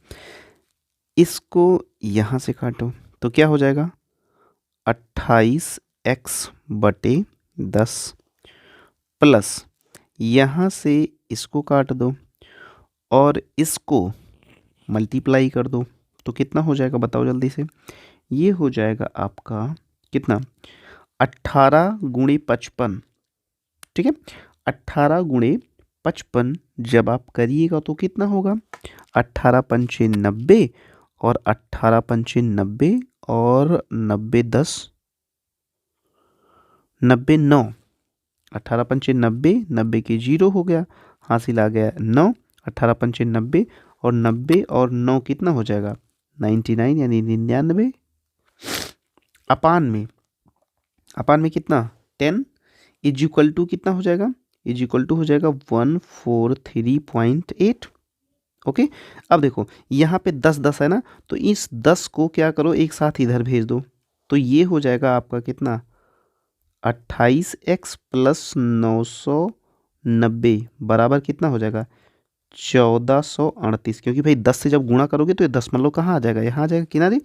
इसको यहाँ से काटो तो क्या हो जाएगा? 28x/10 प्लस यहाँ से इसको काट दो और इसको मल्टीप्लाई कर दो, तो कितना हो जाएगा बताओ जल्दी से? ये हो जाएगा आपका कितना? 18 × 55, ठीक है? 18 × 55 जब आप करिएगा तो कितना होगा? 18 पंचे 90, और 18 पंचे 90, और 90 10 90 9, 18 पंचे 90, 90 के 0 हो गया, हासिल आ गया 9, 18 पंचे 90, और 90 और 9 कितना हो जाएगा? 99 यानी 99। अपान में कितना? 10 इज इक्वल टू कितना हो जाएगा? इज इक्वल टू हो जाएगा 143.8। ओके, अब देखो यहाँ पे 10 10 है ना, तो इस 10 को क्या करो एक साथ इधर भेज दो, तो ये हो जाएगा आपका कितना 28x प्लस 990 बराबर कितना हो जाएगा 1438, क्योंकि भाई 10 से जब गुणा करोगे तो ये दशमलव कहाँ आ जाएगा, यहाँ आ जाएगा किनारे।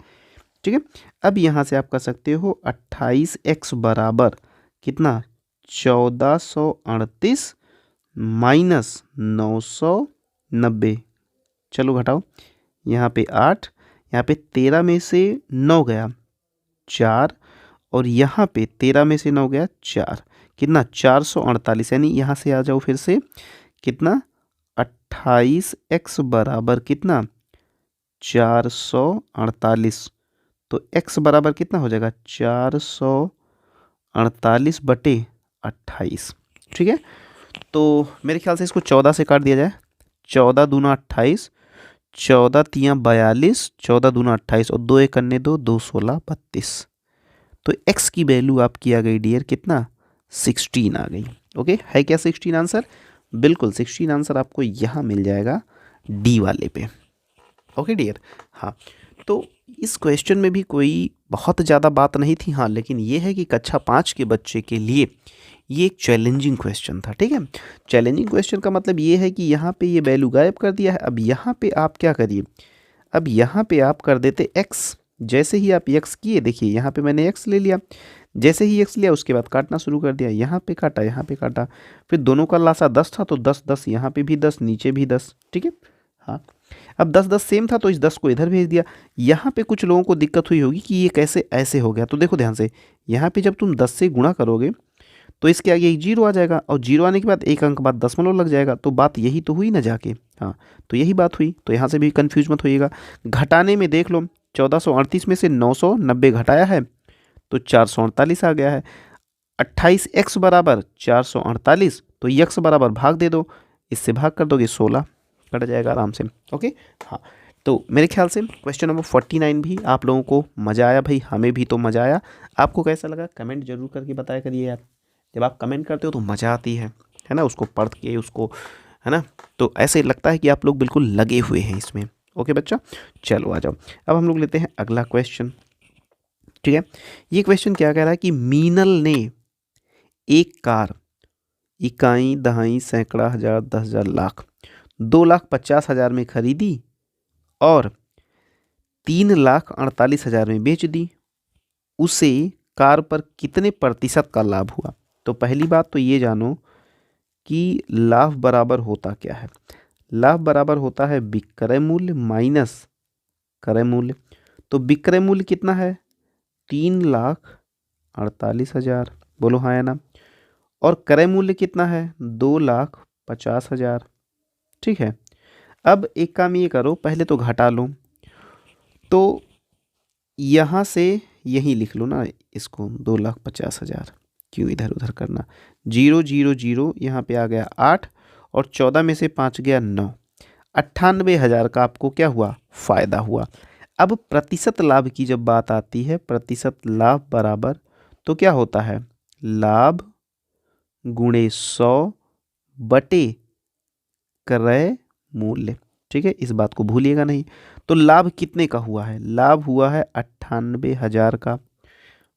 ठीक है, अब यहाँ से आप कर सकते हो 28x बराबर कितना 1438 माइनस 990, चलो घटाओ, यहाँ पे 8, यहाँ पे 13 में से 9 गया 4, और यहाँ पे 13 में से 9 गया 4, कितना 448, यानी यहाँ से आ जाओ फिर से कितना 28x बराबर कितना 448, तो x बराबर कितना हो जाएगा 448 बटे 28। ठीक है, तो मेरे ख्याल से इसको 14 से काट दिया जाए, 14 दूना 28, 14 तियाँ 42, 14 दूना 28 और 2 एक करने दो, 2 16 32, तो x की वैल्यू आपकी आ गई डियर कितना 16 आ गई। ओके, है क्या 16 आंसर, बिल्कुल 16 आंसर आपको यहाँ मिल जाएगा डी वाले पे। ओके डियर, हाँ, तो इस क्वेश्चन में भी कोई बहुत ज़्यादा बात नहीं थी, हाँ, लेकिन ये है कि कक्षा 5 के बच्चे के लिए ये एक चैलेंजिंग क्वेश्चन था। ठीक है, चैलेंजिंग क्वेश्चन का मतलब ये है कि यहाँ पे ये वैल्यू गायब कर दिया है। अब यहाँ पे आप क्या करिए, अब यहाँ पे आप कर देते x, जैसे ही आप x किए, देखिए यहाँ पे मैंने x ले लिया, जैसे ही x लिया उसके बाद काटना शुरू कर दिया, यहाँ पे काटा, यहाँ पे काटा, फिर दोनों का लासा 10 था तो 10 10, यहाँ पे भी 10, नीचे भी 10। ठीक है, हाँ, अब 10 10 सेम था तो इस 10 को इधर भेज दिया। यहाँ पे कुछ लोगों को दिक्कत हुई होगी कि ये कैसे ऐसे हो गया, तो देखो ध्यान से, यहाँ पे जब तुम 10 से गुणा करोगे तो इसके आगे एक जीरो आ जाएगा, और जीरो आने के बाद एक अंक बाद दशमलव लग जाएगा, तो बात यही तो हुई ना जाके, हाँ, तो यही बात हुई, तो यहाँ से भी कंफ्यूज मत होइएगा। घटाने में देख लो, 1438 में से 990 घटाया है तो 448 आ गया है, 28x बराबर 448, तो x बराबर भाग दे दो, इससे भाग कर दोगे 16, कट जाएगा आराम से। ओके, हाँ, तो मेरे ख्याल से क्वेश्चन नंबर 49 भी आप लोगों को मज़ा आया, भाई हमें भी तो मज़ा आया। आपको कैसा लगा कमेंट जरूर करके बताया करिए यार, जब आप कमेंट करते हो तो मज़ा आती है ना, उसको पढ़ के उसको, है ना, तो ऐसे लगता है कि आप लोग बिल्कुल लगे हुए हैं इसमें। ओके बच्चा, चलो आ जाओ, अब हम लोग लेते हैं अगला क्वेश्चन। ठीक है, ये क्वेश्चन क्या कह रहा है कि मीनल ने एक कार इकाई दहाई सैकड़ा हजार 10,000 लाख 2,50,000 में खरीदी और 3,48,000 में बेच दी, उसे कार पर कितने प्रतिशत का लाभ हुआ। तो पहली बात तो ये जानो कि लाभ बराबर होता क्या है, लाभ बराबर होता है विक्रय मूल्य माइनस क्रय मूल्य। तो विक्रय मूल्य कितना है 3,48,000, बोलो हाँ या ना, और क्रय मूल्य कितना है 2,50,000। ठीक है, अब एक काम ये करो, पहले तो घटा लो, तो यहाँ से यहीं लिख लो ना इसको 2,50,000, क्यों इधर उधर करना, 0 0 0 यहाँ पे आ गया 8, और 14 में से 5 गया 9, 98,000 का आपको क्या हुआ फ़ायदा हुआ। अब प्रतिशत लाभ की जब बात आती है, प्रतिशत लाभ बराबर तो क्या होता है लाभ गुणे 100 बटे क्रय मूल्य। ठीक है, इस बात को भूलिएगा नहीं। तो लाभ कितने का हुआ है, लाभ हुआ है 98,000 का,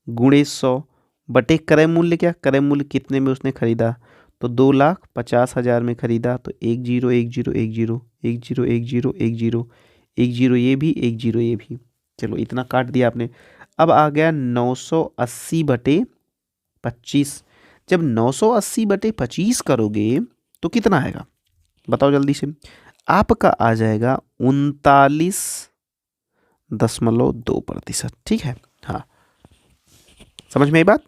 गुणे 100 बटे क्रय मूल्य, क्या क्रय मूल्य कितने में उसने खरीदा, तो 2,50,000 में खरीदा, तो 1 0 1 0 1 0 1 0 1 0 1 0 1 0 ये भी 1 0 ये भी, चलो इतना काट दिया आपने। अब आ गया 980 बटे 25, जब 980 बटे 25 करोगे तो कितना आएगा बताओ जल्दी से, आपका आ जाएगा 39.2%। ठीक है, हाँ, समझ में आई बात।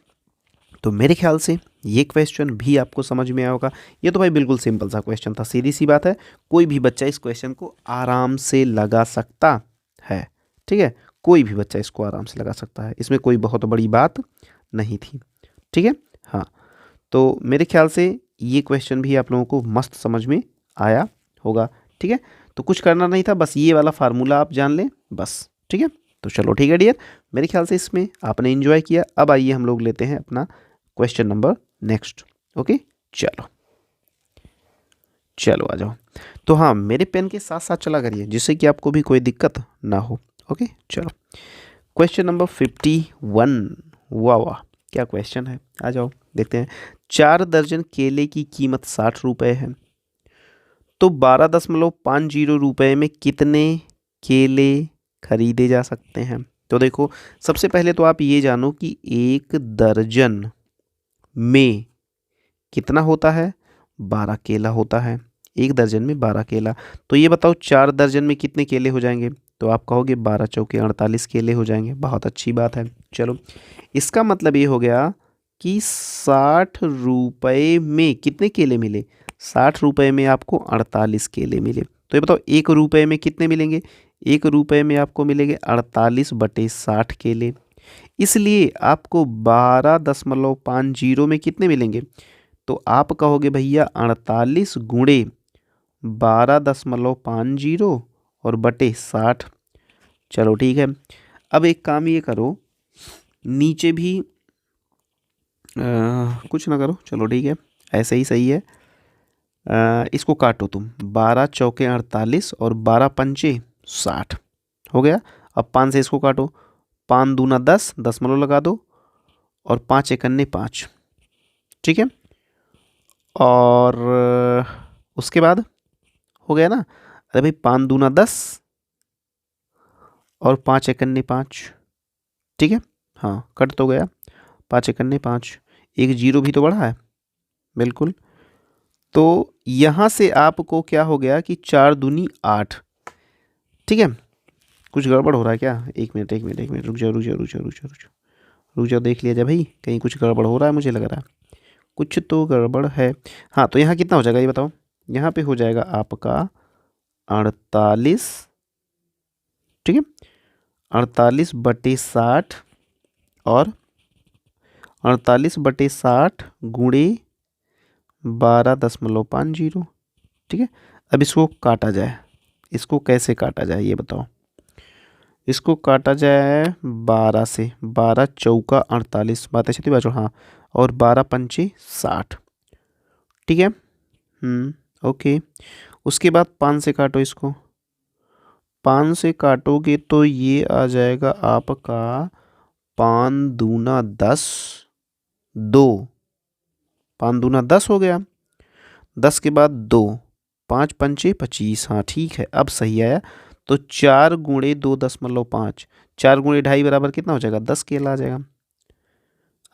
तो मेरे ख्याल से ये क्वेश्चन भी आपको समझ में आया होगा। ये तो भाई बिल्कुल सिंपल सा क्वेश्चन था, सीधी सी बात है, कोई भी बच्चा इस क्वेश्चन को आराम से लगा सकता है। ठीक है, कोई भी बच्चा इसको आराम से लगा सकता है, इसमें कोई बहुत बड़ी बात नहीं थी। ठीक है, हाँ, तो मेरे ख्याल से ये क्वेश्चन भी आप लोगों को मस्त समझ में आया होगा। ठीक है, तो कुछ करना नहीं था, बस ये वाला फार्मूला आप जान लें बस। ठीक है, तो चलो ठीक है डियर, मेरे ख्याल से इसमें आपने एंजॉय किया। अब आइए हम लोग लेते हैं अपना क्वेश्चन नंबर नेक्स्ट। ओके, चलो। चलो आ जाओ। तो हाँ, मेरे पेन के साथ साथ चला करिए जिससे कि आपको भी कोई दिक्कत ना हो। ओके चलो, क्वेश्चन नंबर 51। वाह वाह, क्या क्वेश्चन है, आ जाओ देखते हैं। 4 दर्जन केले की कीमत 60 रुपये है, तो 12.50 रुपये में कितने केले खरीदे जा सकते हैं? तो देखो, सबसे पहले तो आप ये जानो कि 1 दर्जन में कितना होता है, 12 केला होता है। 1 दर्जन में 12 केला। तो ये बताओ 4 दर्जन में कितने केले हो जाएंगे? तो आप कहोगे 12 चौके 48 केले हो जाएंगे। बहुत अच्छी बात है। चलो, इसका मतलब ये हो गया कि 60 रुपये में कितने केले मिले? 60 रुपये में आपको 48 केले मिले। तो ये बताओ 1 रुपये में कितने मिलेंगे? 1 रुपये में आपको मिलेंगे 48/60 केले। इसलिए आपको 12.50 में कितने मिलेंगे? तो आप कहोगे भैया 48 गुणे 12.50 और बटे 60। चलो ठीक है। अब एक काम ये करो, नीचे भी कुछ ना करो, चलो ठीक है, ऐसे ही सही है। इसको काटो तुम, 12 चौके 48 और 12 पंचे 60 हो गया। अब 5 से इसको काटो, 5 दूना 10, दशमलव लगा दो, और 5 एकन्ने 5। ठीक है। और उसके बाद हो गया ना? अरे भाई, 5 दूना 10 और 5 एकन्ने 5। ठीक है, हाँ कट तो गया। 5 एकन्ने 5, एक जीरो भी तो बढ़ा है, बिल्कुल। तो यहाँ से आपको क्या हो गया कि 4 दूनी 8। ठीक है, कुछ गड़बड़ हो रहा है क्या? एक मिनट एक मिनट एक मिनट, रुक जाओ रुक जाओ रुक जाओ रुक जाओ रुक जाओ रुक जाओ, देख लिया जाए भाई, कहीं कुछ गड़बड़ हो रहा है, मुझे लग रहा है कुछ तो गड़बड़ है। हाँ, तो यहाँ कितना हो जाएगा ये बताओ? यहाँ पे हो जाएगा आपका 48। ठीक है, 48/60 और 48/60 गुणे 12.50। ठीक है, अब इसको काटा जाए। इसको कैसे काटा जाए ये बताओ? इसको काटा जाए 12 से, 12 चौका 48, बात ऐसी थी बच्चों, हाँ, और 12 पंचे 60। ठीक है, ओके। उसके बाद 5 से काटो इसको, 5 से काटोगे तो ये आ जाएगा आपका 5 दूना 10, 2, 5 दूना 10 हो गया, 10 के बाद 2, 5 पंचे 25। हाँ ठीक है, अब सही आया। तो 4 गुणे 2.5, 4 गुणे 2.5 बराबर कितना हो जाएगा? 10 केला आ जाएगा।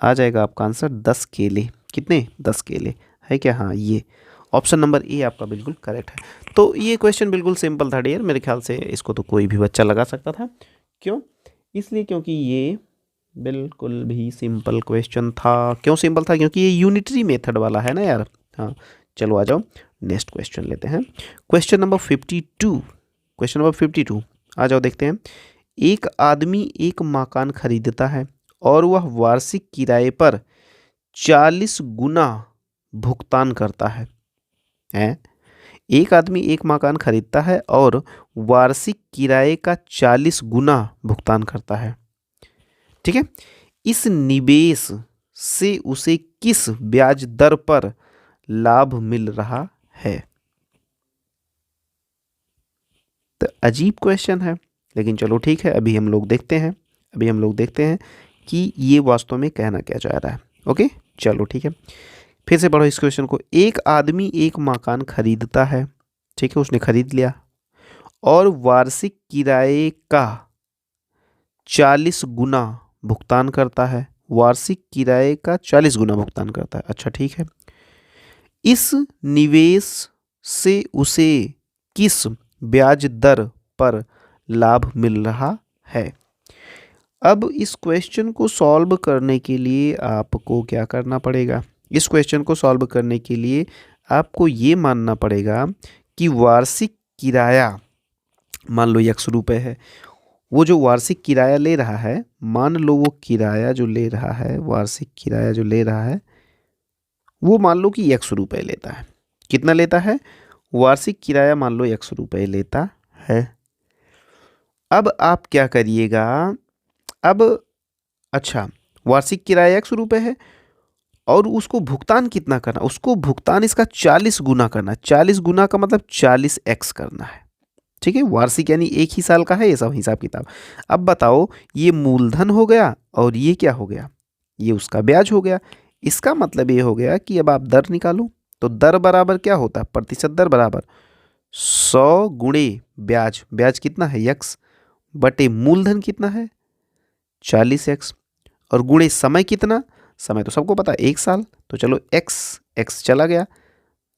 आ जाएगा आपका आंसर 10 केले। कितने? 10 केले है क्या? हाँ, ये ऑप्शन नंबर ए आपका बिल्कुल करेक्ट है। तो ये क्वेश्चन बिल्कुल सिंपल था डियर, मेरे ख्याल से इसको तो कोई भी बच्चा लगा सकता था। क्यों? इसलिए क्योंकि ये बिल्कुल भी सिंपल क्वेश्चन था। क्यों सिंपल था? क्योंकि ये यूनिटरी मेथड वाला है ना यार। हाँ, चलो आ जाओ, नेक्स्ट क्वेश्चन लेते हैं। Question number 52। क्वेश्चन नंबर 52 आ जाओ, देखते हैं। एक आदमी एक मकान खरीदता है और वह वार्षिक किराए पर 40 गुना भुगतान करता है। एक आदमी एक मकान खरीदता है और वार्षिक किराए का 40 गुना भुगतान करता है। ठीक है, इस निवेश से उसे किस ब्याज दर पर लाभ मिल रहा है? तो अजीब क्वेश्चन है, लेकिन चलो ठीक है, अभी हम लोग देखते हैं। अभी हम लोग देखते हैं कि ये वास्तव में कहना क्या चाह रहा है। ओके चलो ठीक है, फिर से पढ़ो इस क्वेश्चन को। एक आदमी एक मकान खरीदता है, ठीक है, उसने खरीद लिया, और वार्षिक किराए का 40 गुना भुगतान करता है। वार्षिक किराए का 40 गुना भुगतान करता है। अच्छा ठीक है, इस निवेश से उसे किस ब्याज दर पर लाभ मिल रहा है? अब इस क्वेश्चन को सॉल्व करने के लिए आपको क्या करना पड़ेगा? इस क्वेश्चन को सॉल्व करने के लिए आपको ये मानना पड़ेगा कि वार्षिक किराया मान लो 100 रुपये है। वो जो वार्षिक किराया ले रहा है, मान लो वो किराया जो ले रहा है, वार्षिक किराया जो ले रहा है, वो मान लो कि 100 रुपये लेता है। कितना लेता है? वार्षिक किराया मान लो 100 रुपये लेता है। अब आप क्या करिएगा? अब अच्छा, वार्षिक किराया 100 रुपये है, और उसको भुगतान कितना करना, उसको भुगतान इसका 40 गुना करना। 40 गुना का मतलब 40x करना है। ठीक है, वार्षिक यानी एक ही साल का है ये सब हिसाब किताब। अब बताओ, ये मूलधन हो गया और ये क्या हो गया, ये उसका ब्याज हो गया। इसका मतलब ये हो गया कि अब आप दर निकालो। तो दर बराबर क्या होता है, प्रतिशत दर बराबर 100 गुणे ब्याज। ब्याज कितना है x, बटे मूलधन कितना है 40x, और गुणे समय कितना, समय तो सबको पता है 1 साल। तो चलो x चला गया,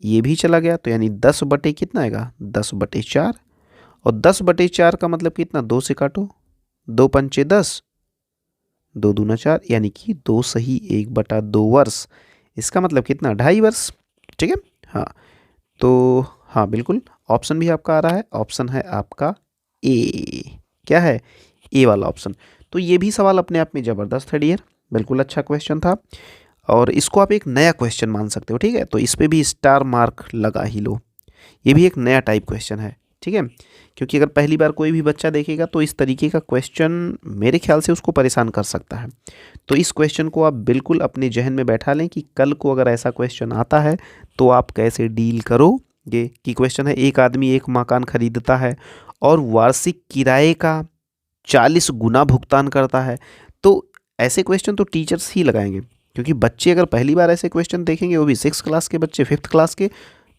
ये भी चला गया, तो यानी 10 बटे कितना आएगा 10/4। और 10/4 का मतलब कितना, 2 से काटो, 2 पंचे 10, 2 दूना 4, यानी कि 2 सही 1/2 वर्ष। इसका मतलब कितना, 2.5 वर्ष। ठीक है, हाँ तो हाँ बिल्कुल, ऑप्शन भी आपका आ रहा है, ऑप्शन है आपका ए। क्या है, ए वाला ऑप्शन। तो ये भी सवाल अपने आप में ज़बरदस्त है डियर, बिल्कुल अच्छा क्वेश्चन था, और इसको आप एक नया क्वेश्चन मान सकते हो। ठीक है, तो इस पर भी स्टार मार्क लगा ही लो, ये भी एक नया टाइप क्वेश्चन है। ठीक है, क्योंकि अगर पहली बार कोई भी बच्चा देखेगा तो इस तरीके का क्वेश्चन मेरे ख्याल से उसको परेशान कर सकता है। तो इस क्वेश्चन को आप बिल्कुल अपने जहन में बैठा लें कि कल को अगर ऐसा क्वेश्चन आता है तो आप कैसे डील करोगे। कि क्वेश्चन है, एक आदमी एक मकान खरीदता है और वार्षिक किराए का 40 गुना भुगतान करता है। तो ऐसे क्वेश्चन तो टीचर्स ही लगाएंगे, क्योंकि बच्चे अगर पहली बार ऐसे क्वेश्चन देखेंगे, वो भी 6 क्लास के बच्चे, 5th क्लास के,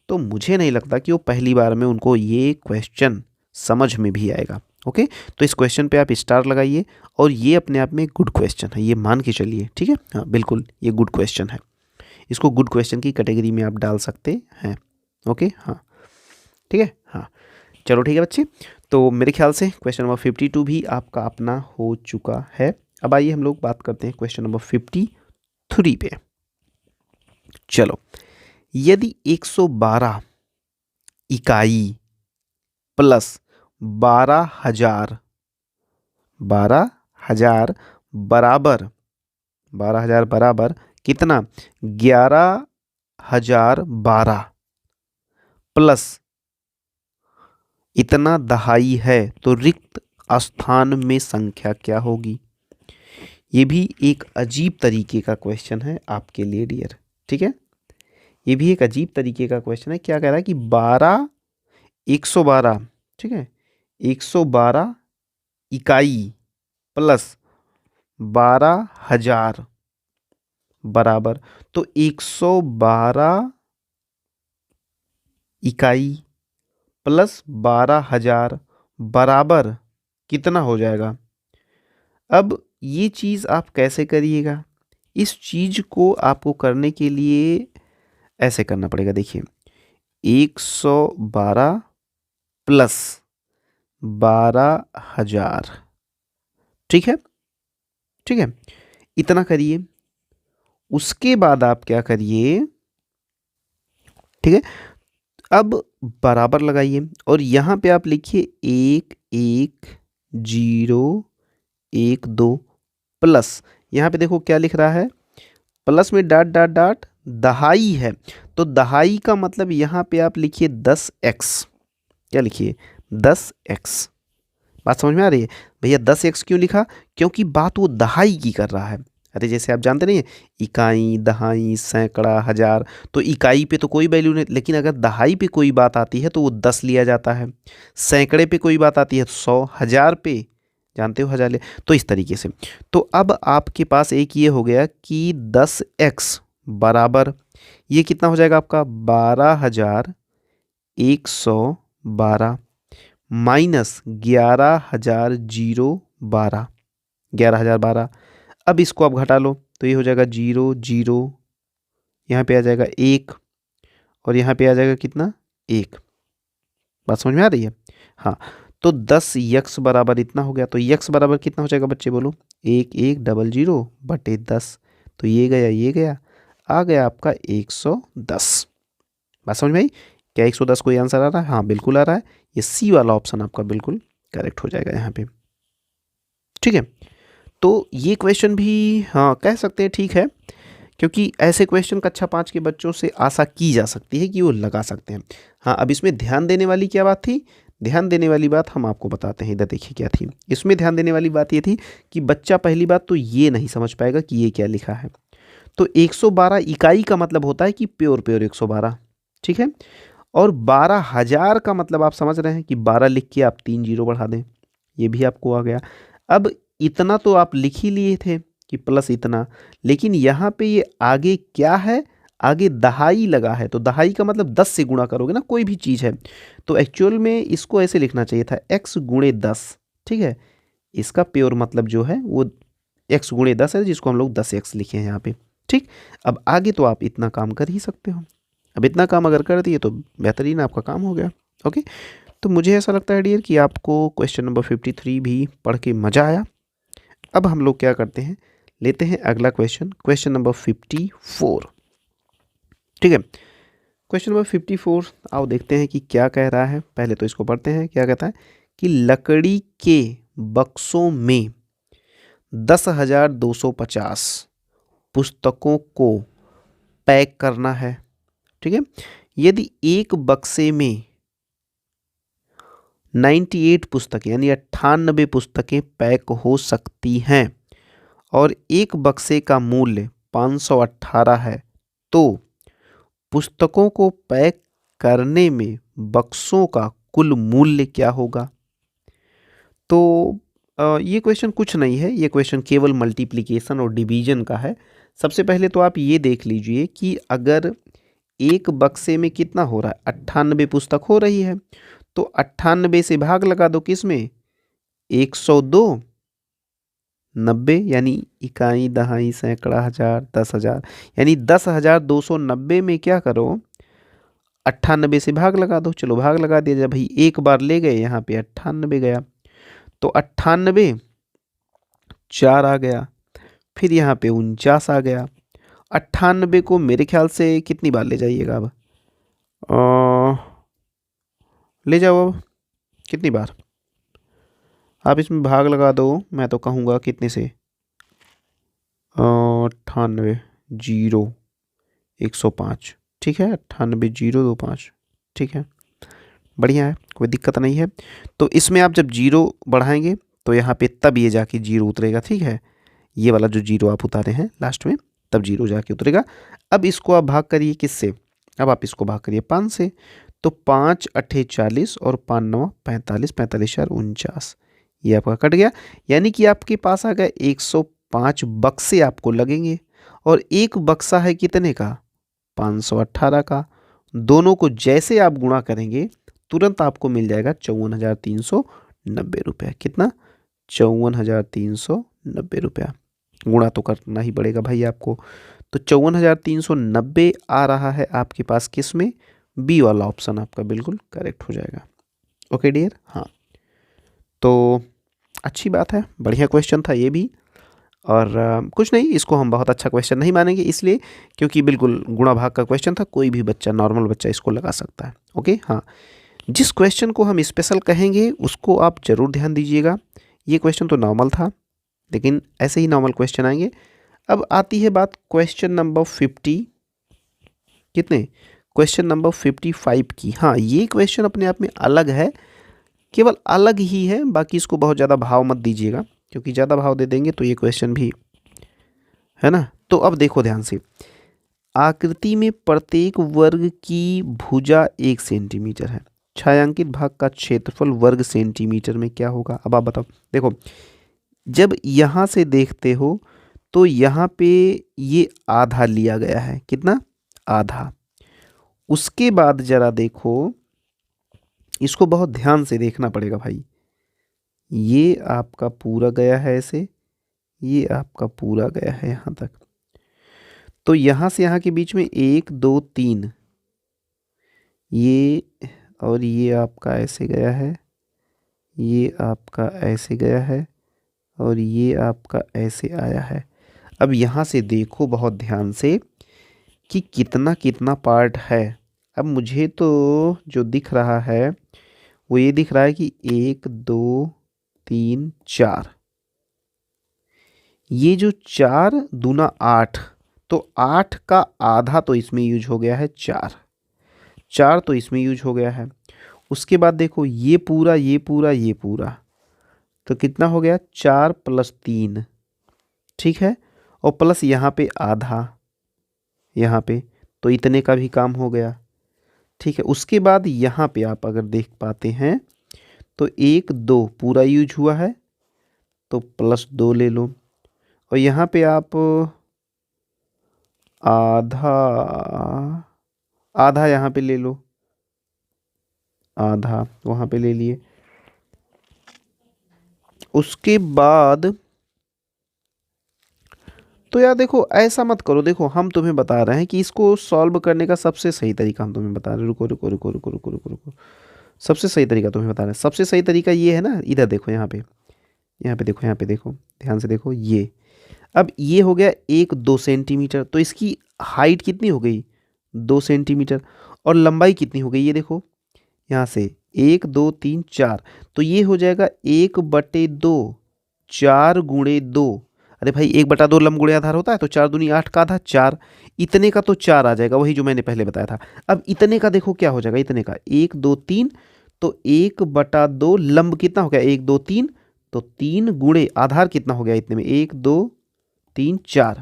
तो मुझे नहीं लगता कि वो पहली बार में उनको ये क्वेश्चन समझ में भी आएगा। ओके, तो इस क्वेश्चन पे आप स्टार लगाइए, और ये अपने आप में गुड क्वेश्चन है, ये मान के चलिए। ठीक है, हाँ बिल्कुल ये गुड क्वेश्चन है, इसको गुड क्वेश्चन की कैटेगरी में आप डाल सकते हैं। ओके, हाँ ठीक है, हाँ चलो ठीक है बच्चे, तो मेरे ख्याल से क्वेश्चन नंबर 52 भी आपका अपना हो चुका है। अब आइए हम लोग बात करते हैं क्वेश्चन नंबर 53 पे। चलो, यदि 112 इकाई प्लस 12,000 बराबर कितना, 11,012 प्लस इतना दहाई है, तो रिक्त स्थान में संख्या क्या होगी। ये भी एक अजीब तरीके का क्वेश्चन है आपके लिए डियर। ठीक है, ये भी एक अजीब तरीके का क्वेश्चन है। क्या कह रहा है कि 112, ठीक है, 112 इकाई प्लस 12,000 बराबर, तो 112 इकाई प्लस 12,000 बराबर कितना हो जाएगा। अब ये चीज़ आप कैसे करिएगा, इस चीज़ को आपको करने के लिए ऐसे करना पड़ेगा। देखिए, 112 प्लस 12,000, ठीक है, ठीक है, इतना करिए। उसके बाद आप क्या करिए, ठीक है, अब बराबर लगाइए, और यहाँ पे आप लिखिए 1,1,0,1,2 प्लस, यहाँ पे देखो क्या लिख रहा है, प्लस में डॉट डॉट डॉट दहाई है, तो दहाई का मतलब यहाँ पे आप लिखिए 10x। क्या लिखिए 10x। बात समझ में आ रही है भैया, 10x क्यों लिखा, क्योंकि बात वो दहाई की कर रहा है। अरे जैसे आप जानते नहीं है, इकाई, दहाई, सैकड़ा, हजार, तो इकाई पे तो कोई वैल्यू नहीं, लेकिन अगर दहाई पे कोई बात आती है तो वो 10 लिया जाता है, सैकड़े पे कोई बात आती है तो 100, हजार पे जानते हो हजार ले, तो इस तरीके से। तो अब आपके पास एक ये हो गया कि 10x बराबर, ये कितना हो जाएगा आपका 12,112 माइनस 11,012, 11,012। अब इसको आप घटा लो तो ये हो जाएगा 0 0, यहाँ पे आ जाएगा 1, और यहाँ पे आ जाएगा कितना 1। बात समझ में आ रही है, हाँ। तो 10x बराबर इतना हो गया, तो x बराबर कितना हो जाएगा बच्चे बोलो, 1,1,0,0 बटे 10, तो ये गया ये गया, आ गया आपका 110। बात समझ में आई, क्या 110 कोई आंसर आ रहा है, हाँ बिल्कुल आ रहा है, ये सी वाला ऑप्शन आपका बिल्कुल करेक्ट हो जाएगा यहाँ पे। ठीक है, तो ये क्वेश्चन भी हाँ कह सकते हैं ठीक है, क्योंकि ऐसे क्वेश्चन कक्षा 5 के बच्चों से आशा की जा सकती है कि वो लगा सकते हैं। हाँ, अब इसमें ध्यान देने वाली क्या बात थी, ध्यान देने वाली बात हम आपको बताते हैं, इधर देखिए क्या थी। इसमें ध्यान देने वाली बात ये थी कि बच्चा पहली बात तो ये नहीं समझ पाएगा कि ये क्या लिखा है, तो 112 इकाई का मतलब होता है कि प्योर 112, ठीक है। और 12,000 का मतलब आप समझ रहे हैं कि 12 लिख के आप 3 जीरो बढ़ा दें, ये भी आपको आ गया। अब इतना तो आप लिख ही लिए थे कि प्लस इतना, लेकिन यहाँ पे ये आगे क्या है, आगे दहाई लगा है, तो दहाई का मतलब 10 से गुणा करोगे ना कोई भी चीज़ है, तो एक्चुअल में इसको ऐसे लिखना चाहिए था x गुणे 10, ठीक है। इसका प्योर मतलब जो है वो x गुणे 10 है, जिसको हम लोग 10x लिखे हैं यहाँ पे, ठीक। अब आगे तो आप इतना काम कर ही सकते हो, अब इतना काम अगर कर दिए तो बेहतरीन आपका काम हो गया। ओके, तो मुझे ऐसा लगता है डियर कि आपको क्वेश्चन नंबर 53 भी पढ़ के मज़ा आया। अब हम लोग क्या करते हैं, लेते हैं अगला क्वेश्चन, क्वेश्चन नंबर 54, ठीक है। क्वेश्चन नंबर 54 आओ देखते हैं कि क्या कह रहा है। पहले तो इसको पढ़ते हैं, क्या कहता है कि लकड़ी के बक्सों में 10,250 पुस्तकों को पैक करना है, ठीक है। यदि एक बक्से में 98 पुस्तकें यानी 98 पुस्तकें पैक हो सकती हैं और एक बक्से का मूल्य 518 है, तो पुस्तकों को पैक करने में बक्सों का कुल मूल्य क्या होगा। तो ये क्वेश्चन कुछ नहीं है, ये क्वेश्चन केवल मल्टीप्लिकेशन और डिवीजन का है। सबसे पहले तो आप ये देख लीजिए कि अगर एक बक्से में कितना हो रहा है, 98 पुस्तक हो रही है, तो 98 से भाग लगा दो किस में, 102, 90 यानी इकाई दहाई सैकड़ा हजार 10,000, यानी 10,290 में क्या करो, 98 से भाग लगा दो। चलो भाग लगा दिया जब भाई, एक बार ले गए यहाँ पे 98 गया, तो 98 4 आ गया, फिर यहाँ पे 49 आ गया। 98 को मेरे ख्याल से कितनी बार ले जाइएगा अब, ले जाओ अब कितनी बार, आप इसमें भाग लगा दो। मैं तो कहूँगा कितने से, 98 जीरो 105, ठीक है, 98,025, ठीक है, बढ़िया है, कोई दिक्कत नहीं है। तो इसमें आप जब जीरो बढ़ाएंगे तो यहाँ पे तब ये जाके जीरो उतरेगा, ठीक है। ये वाला जो जीरो आप उतारे हैं लास्ट में, तब जीरो जाके उतरेगा। अब इसको आप भाग करिए किससे, अब आप इसको भाग करिए 5 से, तो 5 अट्ठे 40 और 5 9 45, 45 4 49, ये आपका कट गया। यानी कि आपके पास आ गया 105 बक्से आपको लगेंगे, और एक बक्सा है कितने का, 518 का। दोनों को जैसे आप गुणा करेंगे तुरंत आपको मिल जाएगा 54,390 रुपया। कितना, 54,390 रुपया। गुणा तो करना ही पड़ेगा भाई आपको, तो 54,390 आ रहा है आपके पास किस में, बी वाला ऑप्शन आपका बिल्कुल करेक्ट हो जाएगा। ओके डियर, हाँ तो अच्छी बात है, बढ़िया क्वेश्चन था ये भी। और कुछ नहीं, इसको हम बहुत अच्छा क्वेश्चन नहीं मानेंगे, इसलिए क्योंकि बिल्कुल गुणा भाग का क्वेश्चन था, कोई भी बच्चा, नॉर्मल बच्चा इसको लगा सकता है। ओके, हाँ जिस क्वेश्चन को हम स्पेशल कहेंगे उसको आप ज़रूर ध्यान दीजिएगा। ये क्वेश्चन तो नॉर्मल था, लेकिन ऐसे ही नॉर्मल क्वेश्चन आएंगे। अब आती है बात क्वेश्चन नंबर 50 कितने, क्वेश्चन नंबर 55 की। हाँ ये क्वेश्चन अपने आप में अलग है, केवल अलग ही है, बाकी इसको बहुत ज़्यादा भाव मत दीजिएगा, क्योंकि ज़्यादा भाव दे देंगे तो ये क्वेश्चन भी है ना। तो अब देखो ध्यान से, आकृति में प्रत्येक वर्ग की भुजा 1 सेंटीमीटर है, छायांकित भाग का क्षेत्रफल वर्ग सेंटीमीटर में क्या होगा। अब आप बताओ, देखो जब यहाँ से देखते हो तो यहाँ पे ये आधा लिया गया है, कितना, आधा। उसके बाद जरा देखो, इसको बहुत ध्यान से देखना पड़ेगा भाई, ये आपका पूरा गया है ऐसे, ये आपका पूरा गया है यहाँ तक, तो यहाँ से यहाँ के बीच में 1 2 3, ये और ये आपका ऐसे गया है, ये आपका ऐसे गया है, और ये आपका ऐसे आया है। अब यहाँ से देखो बहुत ध्यान से कि कितना कितना पार्ट है। अब मुझे तो जो दिख रहा है वो ये दिख रहा है कि 1 2 3 4, ये जो 4 दूना 8, तो 8 का आधा तो इसमें यूज हो गया है, 4 तो इसमें यूज हो गया है। उसके बाद देखो ये पूरा ये पूरा ये पूरा, तो कितना हो गया, 4 + 3, ठीक है, और प्लस यहाँ पे आधा, यहाँ पे, तो इतने का भी काम हो गया। ठीक है, उसके बाद यहाँ पे आप अगर देख पाते हैं तो 1 2 पूरा यूज हुआ है तो +2 ले लो, और यहाँ पे आप आधा आधा यहाँ पे ले लो, आधा वहाँ पे ले लिए। उसके बाद तो यार देखो ऐसा मत करो, देखो हम तुम्हें बता रहे हैं कि इसको सॉल्व करने का सबसे सही तरीका हम तुम्हें बता रहे हैं। रुको रुको रुको रुको रुको रुको रुको, सबसे सही तरीका तुम्हें बता रहे हैं। सबसे सही तरीका ये है ना, इधर देखो, यहाँ पे देखो, यहाँ पे देखो, ध्यान से देखो ये। अब ये हो गया 1 2 सेंटीमीटर, तो इसकी हाइट कितनी हो गई 2 सेंटीमीटर, और लंबाई कितनी हो गई ये देखो, यहाँ से 1 2 3 4, तो ये हो जाएगा 1/2, 4 गुणे 2। अरे भाई 1/2 लंब गुणे आधार होता है, तो 4 दूनी 8 का आधा 4, इतने का तो 4 आ जाएगा, वही जो मैंने पहले बताया था। अब इतने का देखो क्या हो जाएगा, इतने का 1 2 3, तो 1/2 लंब कितना हो गया 1 2 3, तो 3 गुणे आधार कितना हो गया इतने में 1 2 3 4,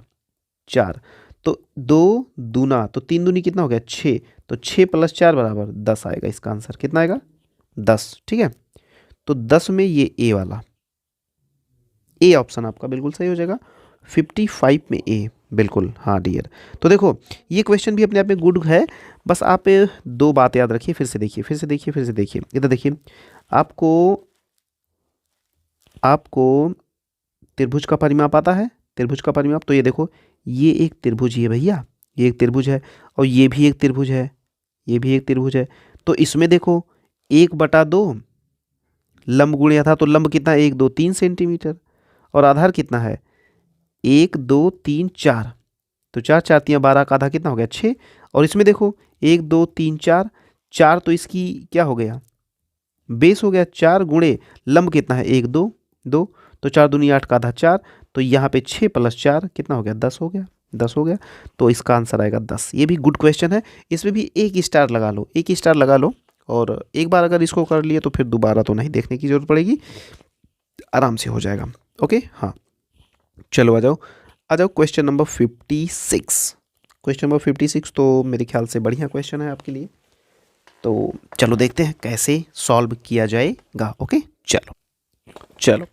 4, तो 2 दूना, तो 3 दूनी कितना हो गया 6, तो 6 + 4 = 10 आएगा। इसका आंसर कितना आएगा 10। ठीक है, तो 10 में ये ए वाला, ए ऑप्शन आपका बिल्कुल सही हो जाएगा। 55 में ए, बिल्कुल हाँ डियर। तो देखो ये क्वेश्चन भी अपने आप में गुड है, बस आप 2 बात याद रखिए, फिर से देखिए, फिर से देखिए, फिर से देखिए, इधर देखिए। आपको त्रिभुज का परिमाप आता है, त्रिभुज का परिमाप, तो ये देखो ये एक त्रिभुज ही है भैया, ये एक त्रिभुज है, और ये भी एक त्रिभुज है, ये भी एक त्रिभुज है। तो इसमें देखो 1/2 लंब गुणिया था, तो लंब कितना 1 2 3 सेंटीमीटर, और आधार कितना है 1 2 3 4, तो 4 4 3 12 का आधा कितना हो गया 6, और इसमें देखो 1 2 3 4, 4 तो इसकी क्या हो गया बेस हो गया, 4 गुणे लंब कितना है 1 2 2, तो 4 दूनी 8 का आधा 4, तो यहाँ पे 6 + 4 कितना हो गया 10 हो गया, 10 हो गया। तो इसका आंसर आएगा 10। ये भी गुड क्वेश्चन है, इसमें भी 1 स्टार लगा लो, 1 स्टार लगा लो, और एक बार अगर इसको कर लिए तो फिर दोबारा तो नहीं देखने की जरूरत पड़ेगी, आराम से हो जाएगा। ओके हाँ, चलो आ जाओ, आ जाओ क्वेश्चन नंबर 56। क्वेश्चन नंबर 56 तो मेरे ख्याल से बढ़िया क्वेश्चन है आपके लिए, तो चलो देखते हैं कैसे सॉल्व किया जाएगा। ओके चलो चलो,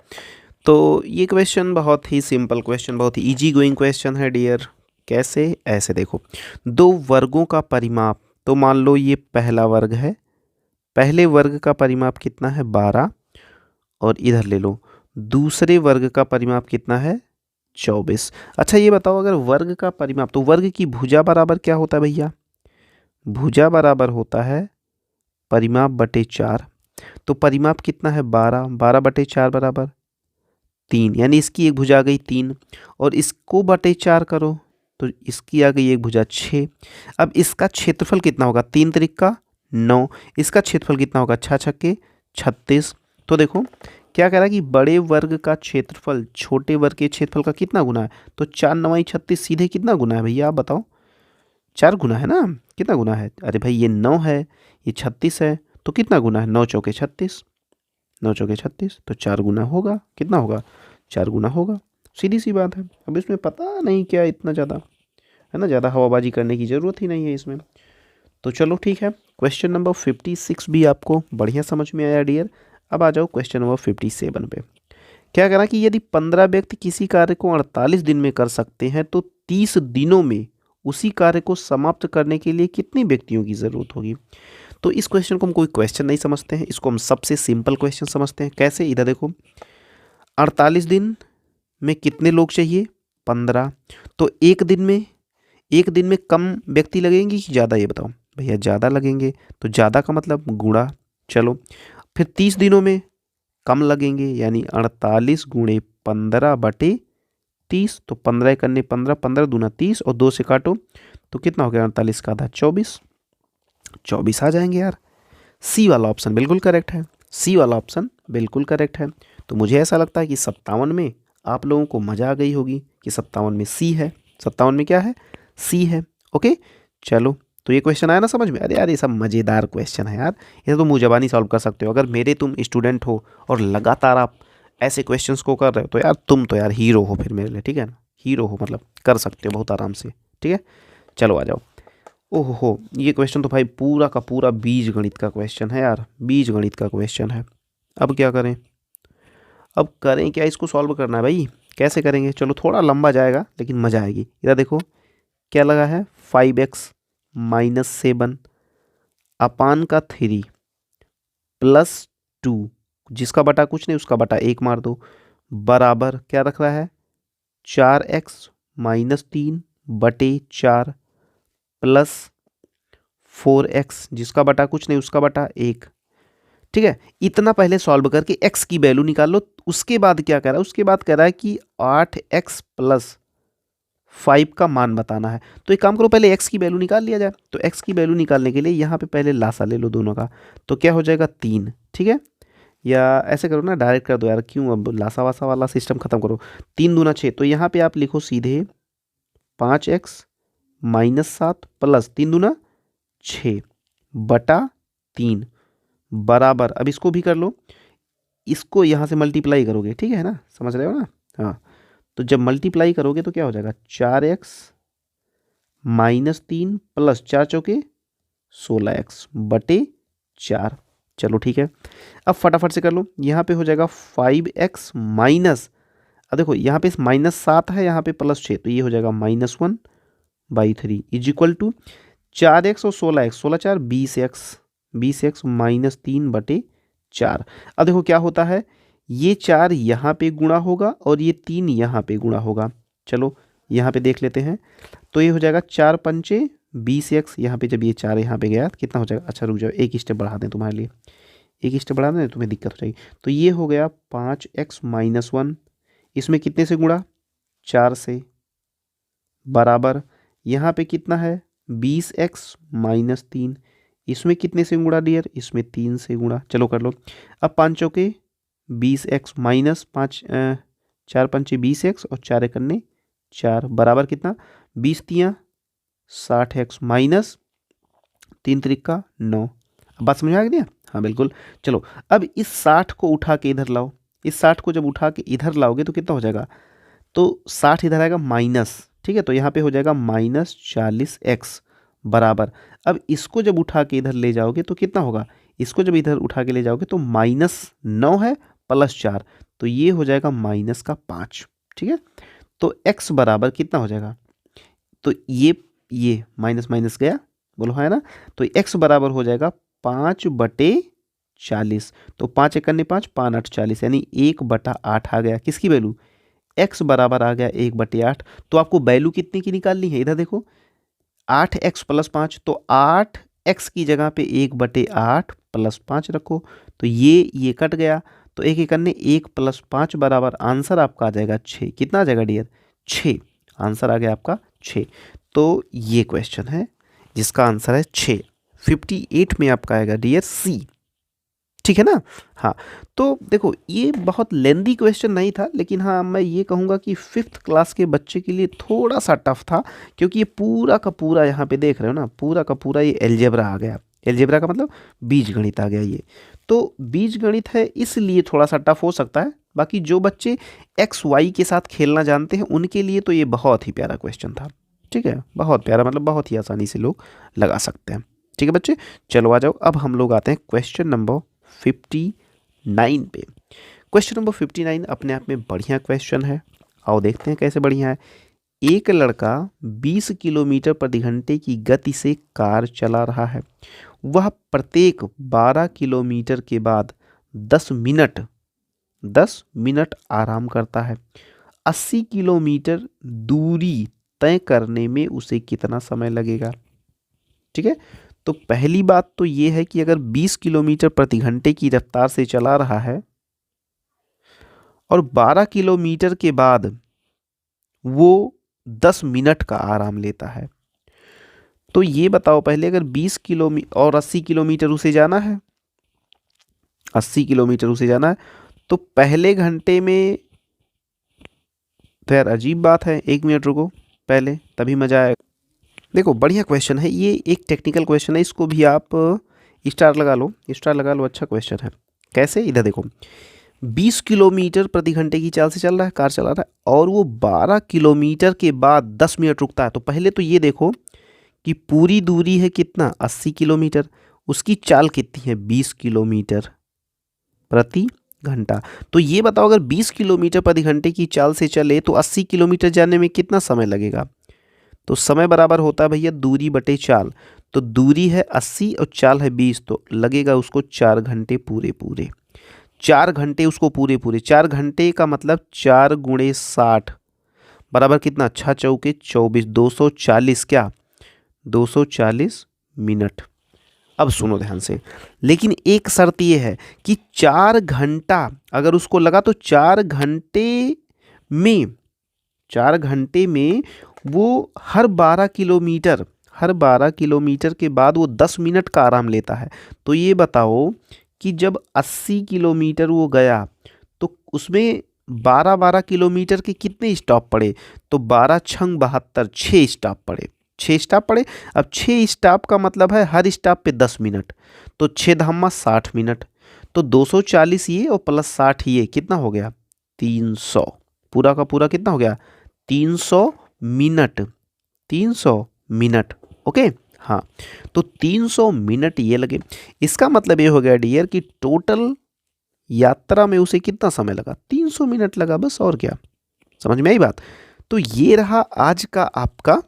तो ये क्वेश्चन बहुत ही सिंपल क्वेश्चन, बहुत ही इजी गोइंग क्वेश्चन है डियर। कैसे, ऐसे देखो, 2 वर्गों का परिमाप, तो मान लो ये पहला वर्ग है, पहले वर्ग का परिमाप कितना है 12, और इधर ले लो दूसरे वर्ग का परिमाप कितना है 24। अच्छा ये बताओ, अगर वर्ग का परिमाप, तो वर्ग की भुजा बराबर क्या होता है भैया, भुजा बराबर होता है परिमाप बटे 4, तो परिमाप कितना है 12, 12/4 = 3, यानी इसकी एक भुजा आ गई 3, और इसको बटे 4 करो तो इसकी आ गई एक भुजा 6। अब इसका क्षेत्रफल कितना होगा 3 त्रिक का 9, इसका क्षेत्रफल कितना होगा 6 छक्के 36। तो देखो क्या कह रहा है कि बड़े वर्ग का क्षेत्रफल छोटे वर्ग के क्षेत्रफल का कितना गुना है, तो 4 9 36 सीधे कितना गुना है भैया आप बताओ, 4 गुना है ना, कितना गुना है, अरे भाई ये 9 है, ये 36 है, तो कितना गुना है 9 चौके 36, 9 चौके 36, तो 4 गुना होगा, कितना होगा 4 गुना होगा, सीधी सी बात है। अब इसमें पता नहीं क्या इतना ज़्यादा है ना, ज़्यादा हवाबाजी करने की ज़रूरत ही नहीं है इसमें। तो चलो ठीक है, क्वेश्चन नंबर 56 भी आपको बढ़िया समझ में आया डियर। अब आ जाओ क्वेश्चन नंबर 57 पे। क्या करा कि यदि 15 व्यक्ति किसी कार्य को 48 दिन में कर सकते हैं, तो 30 दिनों में उसी कार्य को समाप्त करने के लिए कितने व्यक्तियों की ज़रूरत होगी। तो इस क्वेश्चन को हम कोई क्वेश्चन नहीं समझते हैं, इसको हम सबसे सिंपल क्वेश्चन समझते हैं। कैसे, इधर देखो 48 दिन में कितने लोग चाहिए 15, तो एक दिन में कम व्यक्ति लगेंगे कि ज़्यादा, ये बताओ भैया ज़्यादा लगेंगे, तो ज़्यादा का मतलब गुणा। चलो फिर 30 दिनों में कम लगेंगे, यानी 48 × 15/30, तो 15 करने 15, 15 दूना 30, और 2 से काटो तो कितना हो गया 48 का आधा 24, 24 आ जाएंगे यार। सी वाला ऑप्शन बिल्कुल करेक्ट है, सी वाला ऑप्शन बिल्कुल करेक्ट है। तो मुझे ऐसा लगता है कि 57 में आप लोगों को मज़ा आ गई होगी कि 57 में सी है, 57 में क्या है सी है। ओके चलो, तो ये क्वेश्चन आया ना समझ में। अरे यार ये सब मज़ेदार क्वेश्चन है यार, ये तो मुँह ज़बानी सॉल्व कर सकते हो। अगर मेरे तुम स्टूडेंट हो और लगातार आप ऐसे क्वेश्चंस को कर रहे हो, तो यार तुम तो यार हीरो हो फिर मेरे लिए, ठीक है ना, हीरो हो, मतलब कर सकते हो बहुत आराम से। ठीक है चलो आ जाओ। ओहो, ये क्वेश्चन तो भाई पूरा का पूरा बीज गणित का क्वेश्चन है यार, बीज गणित का क्वेश्चन है। अब क्या करें, अब करें क्या, इसको सॉल्व करना है भाई। कैसे करेंगे, चलो थोड़ा लंबा जाएगा लेकिन मज़ा आएगी। इधर देखो क्या लगा है, 5x-7 अपान का 3 प्लस 2, जिसका बटा कुछ नहीं उसका बटा 1 मार दो, बराबर क्या रख रहा है, 4x-3 बटे 4 प्लस 4x जिसका बटा कुछ नहीं उसका बटा 1। ठीक है, इतना पहले सॉल्व करके x की वैल्यू निकाल लो। उसके बाद क्या कह रहा है, उसके बाद कह रहा है कि 8x प्लस 5 का मान बताना है। तो एक काम करो, पहले x की वैल्यू निकाल लिया जाए। तो x की वैल्यू निकालने के लिए यहाँ पे पहले लासा ले लो दोनों का, तो क्या हो जाएगा 3। ठीक है, या ऐसे करो ना, डायरेक्ट कर दो यार, क्यों अब लासा वासा वाला सिस्टम खत्म करो। 3 दूना 6, तो यहाँ पे आप लिखो सीधे 5x-7 प्लस 3 दूना 6 बटा 3 बराबर, अब इसको भी कर लो, इसको यहाँ से मल्टीप्लाई करोगे, ठीक है ना, समझ रहे हो ना। हाँ, तो जब मल्टीप्लाई करोगे तो क्या हो जाएगा, 4x-3 प्लस 4 चौके 16x बटे 4। चलो ठीक है, अब फटाफट से कर लो। यहाँ पे हो जाएगा 5x माइनस, अब देखो यहाँ पे -7 है, यहाँ पे +6, तो ये हो जाएगा -1/3 इज इक्वल टू 4x और 16x, 16×4 20x, 20x माइनस 3 बटे 4। अब देखो क्या होता है, ये 4 यहाँ पे गुणा होगा और ये 3 यहाँ पे गुणा होगा। चलो यहाँ पे देख लेते हैं, तो ये हो जाएगा 4 पंचे 20x, यहाँ पे जब ये 4 यहाँ पे गया तो कितना हो जाएगा, अच्छा रुक जाओ एक स्टेप बढ़ा दें तुम्हारे लिए, एक स्टेप बढ़ा दें तुम्हें दिक्कत हो जाएगी। तो ये हो गया 5x माइनस 1, इसमें कितने से गुणा, 4 से, बराबर यहाँ पे कितना है 20x माइनस 3, इसमें कितने से गुणा डियर, इसमें 3 से गुणा। चलो कर लो, अब 5 चौके 20x माइनस 5, 4 पंचे 20x और 4 एकन्ने 4 बराबर कितना, 20×3 60x माइनस 3 त्रिका 9। अब बात समझ में आ गई ना, हाँ बिल्कुल। चलो अब इस 60 को उठा के इधर लाओ, इस 60 को जब उठा के इधर लाओगे तो कितना हो जाएगा, तो 60 इधर आएगा माइनस, ठीक है, तो यहाँ पे हो जाएगा -40x बराबर, अब इसको जब उठा के इधर ले जाओगे तो कितना होगा, इसको जब इधर उठा के ले जाओगे तो -9 है +4, तो ये हो जाएगा -5। ठीक है, तो x बराबर कितना हो जाएगा, तो ये माइनस माइनस गया, बोलो है ना, तो x बराबर हो जाएगा 5/40, तो 5 एकन्ने 5, 5 8 40, यानी 1/8 आ गया, किसकी वैल्यू, x बराबर आ गया 1/8। तो आपको वैल्यू कितने की निकालनी है, इधर देखो 8x प्लस 5, तो 8x की जगह पे 1/8 प्लस 5 रखो, तो ये कट गया, तो 1 एकन्ने 1 प्लस 5 बराबर आंसर आपका आ जाएगा 6। कितना आ जाएगा डियर, 6, आंसर आ गया आपका 6। तो ये क्वेश्चन है जिसका आंसर है 6, 58 में आपका आएगा डियर सी। ठीक है ना, हाँ। तो देखो ये बहुत लेंदी क्वेश्चन नहीं था, लेकिन हाँ मैं ये कहूँगा कि 5th क्लास के बच्चे के लिए थोड़ा सा टफ था, क्योंकि ये पूरा का पूरा यहाँ पे देख रहे हो ना, पूरा का पूरा ये एलजेब्रा आ गया। एलजेब्रा का मतलब बीज गणित आ गया ये, तो बीज गणित है इसलिए थोड़ा सा टफ हो सकता है। बाकी जो बच्चे XY के साथ खेलना जानते हैं उनके लिए तो ये बहुत ही प्यारा क्वेश्चन था। ठीक है, बहुत प्यारा, मतलब बहुत ही आसानी से लोग लगा सकते हैं। ठीक है बच्चे, चलो आ जाओ, अब हम लोग आते हैं क्वेश्चन नंबर 59 पे। क्वेश्चन नंबर 59 अपने आप में बढ़िया क्वेश्चन है, आओ देखते हैं कैसे बढ़िया है। एक लड़का 20 किलोमीटर प्रति घंटे की गति से कार चला रहा है, वह प्रत्येक 12 किलोमीटर के बाद 10 मिनट आराम करता है। 80 किलोमीटर दूरी तय करने में उसे कितना समय लगेगा। ठीक है, तो पहली बात तो ये है कि अगर 20 किलोमीटर प्रति घंटे की रफ्तार से चला रहा है और 12 किलोमीटर के बाद वो 10 मिनट का आराम लेता है, तो ये बताओ पहले, अगर 20 किलोमीटर और 80 किलोमीटर उसे जाना है, 80 किलोमीटर उसे जाना है, तो पहले घंटे में, तो यार अजीब बात है, 1 मिनट रुको पहले तभी मजा आएगा। देखो बढ़िया क्वेश्चन है ये, एक टेक्निकल क्वेश्चन है, इसको भी आप स्टार लगा लो, स्टार लगा लो, अच्छा क्वेश्चन है। कैसे, इधर देखो 20 किलोमीटर प्रति घंटे की चाल से चल रहा है, कार चला रहा है, और वो 12 किलोमीटर के बाद 10 मिनट रुकता है। तो पहले तो ये देखो कि पूरी दूरी है कितना 80 किलोमीटर, उसकी चाल कितनी है 20 किलोमीटर प्रति घंटा। तो ये बताओ अगर 20 किलोमीटर प्रति घंटे की चाल से चले तो 80 किलोमीटर जाने में कितना समय लगेगा। तो समय बराबर होता है भैया दूरी बटे चाल। तो दूरी है 80 और चाल है 20, तो लगेगा उसको 4 घंटे पूरे पूरे। 4 घंटे उसको पूरे पूरे, 4 घंटे का मतलब 4 गुणे 60 बराबर कितना, 6 चौके 24, 240 क्या 240 मिनट। अब सुनो ध्यान से, लेकिन एक शर्त ये है कि 4 घंटा अगर उसको लगा तो 4 घंटे में वो हर 12 किलोमीटर के बाद वो 10 मिनट का आराम लेता है। तो ये बताओ कि जब 80 किलोमीटर वो गया तो उसमें 12 किलोमीटर के कितने स्टॉप पड़े, तो 12 छंग 72, 6 स्टॉप पड़े, 6 स्टॉप पड़े। अब 6 स्टॉप का मतलब है हर स्टॉप पे 10 मिनट, तो 6 धामा 60 मिनट, तो 240 ये और प्लस 60 ये कितना हो गया 300, पूरा का पूरा कितना हो गया 300 मिनट, 300 मिनट। ओके हाँ, तो 300 मिनट ये लगे। इसका मतलब ये हो गया डियर कि टोटल यात्रा में उसे कितना समय लगा 300 मिनट लगा, बस और क्या। समझ में आई बात। तो ये रहा आज का आपका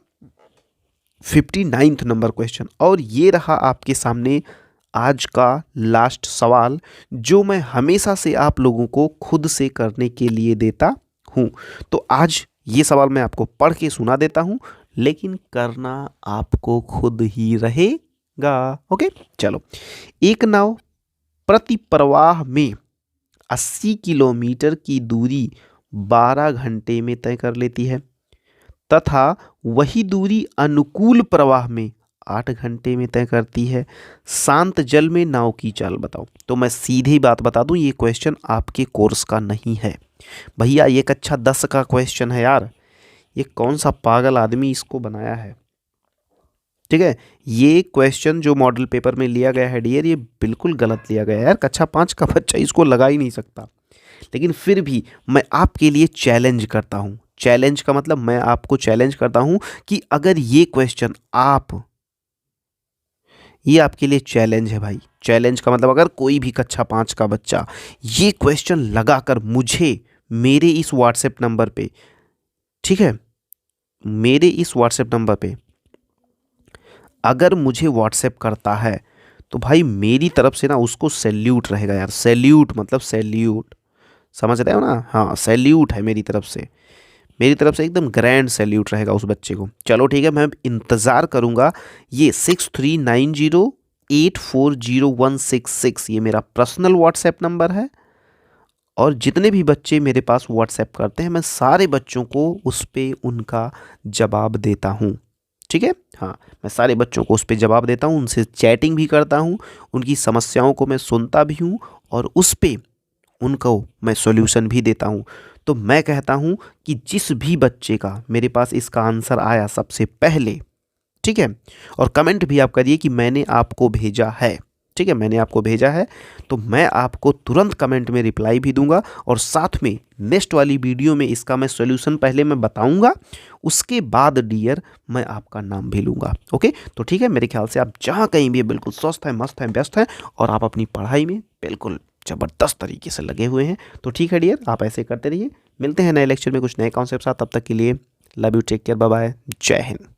59 नंबर क्वेश्चन, और ये रहा आपके सामने आज का लास्ट सवाल जो मैं हमेशा से आप लोगों को खुद से करने के लिए देता हूँ। तो आज ये सवाल मैं आपको पढ़ के सुना देता हूँ, लेकिन करना आपको खुद ही रहेगा। ओके चलो, एक नाव प्रति प्रवाह में 80 किलोमीटर की दूरी 12 घंटे में तय कर लेती है तथा वही दूरी अनुकूल प्रवाह में 8 घंटे में तय करती है। शांत जल में नाव की चाल बताओ। तो मैं सीधी बात बता दूं, ये क्वेश्चन आपके कोर्स का नहीं है भैया, ये कक्षा 10 का क्वेश्चन है यार। ये कौन सा पागल आदमी इसको बनाया है, ठीक है। ये क्वेश्चन जो मॉडल पेपर में लिया गया है डियर, ये बिल्कुल गलत लिया गया है यार। कक्षा 5 का बच्चा इसको लगा ही नहीं सकता। लेकिन फिर भी मैं आपके लिए चैलेंज करता हूँ। चैलेंज का मतलब मैं आपको चैलेंज करता हूँ कि अगर ये क्वेश्चन ये आपके लिए चैलेंज है भाई। चैलेंज का मतलब अगर कोई भी कक्षा 5 का बच्चा ये क्वेश्चन लगाकर मुझे मेरे इस व्हाट्सएप नंबर पे, ठीक है, मेरे इस व्हाट्सएप नंबर पे अगर मुझे व्हाट्सएप करता है तो भाई मेरी तरफ से ना उसको सैल्यूट रहेगा यार। सैल्यूट मतलब सैल्यूट, समझ रहे हो ना। हाँ सैल्यूट है मेरी तरफ से एकदम ग्रैंड सैल्यूट रहेगा उस बच्चे को। चलो ठीक है, मैं इंतज़ार करूँगा। ये 6390840166 ये मेरा पर्सनल व्हाट्सएप नंबर है, और जितने भी बच्चे मेरे पास व्हाट्सएप करते हैं मैं सारे बच्चों को उस पर उनका जवाब देता हूँ, ठीक है। हाँ मैं सारे बच्चों को उस पर जवाब देता हूँ, उनसे चैटिंग भी करता हूँ, उनकी समस्याओं को मैं सुनता भी हूँ और उस पर उनको मैं सॉल्यूशन भी देता हूँ। तो मैं कहता हूँ कि जिस भी बच्चे का मेरे पास इसका आंसर आया सबसे पहले, ठीक है, और कमेंट भी आप करिए कि मैंने आपको भेजा है, ठीक है, मैंने आपको भेजा है, तो मैं आपको तुरंत कमेंट में रिप्लाई भी दूंगा और साथ में नेक्स्ट वाली वीडियो में इसका मैं सॉल्यूशन पहले मैं बताऊंगा, उसके बाद डियर मैं आपका नाम भी लूँगा। ओके तो ठीक है, मेरे ख्याल से आप जहाँ कहीं भी बिल्कुल स्वस्थ हैं, मस्त हैं, व्यस्त हैं और आप अपनी पढ़ाई में बिल्कुल ज़बरदस्त तरीके से लगे हुए हैं। तो ठीक है डियर, आप ऐसे करते रहिए। मिलते हैं नए लेक्चर में कुछ नए कॉन्सेप्ट साथ, तब तक के लिए love you, take care, bye bye, जय हिंद।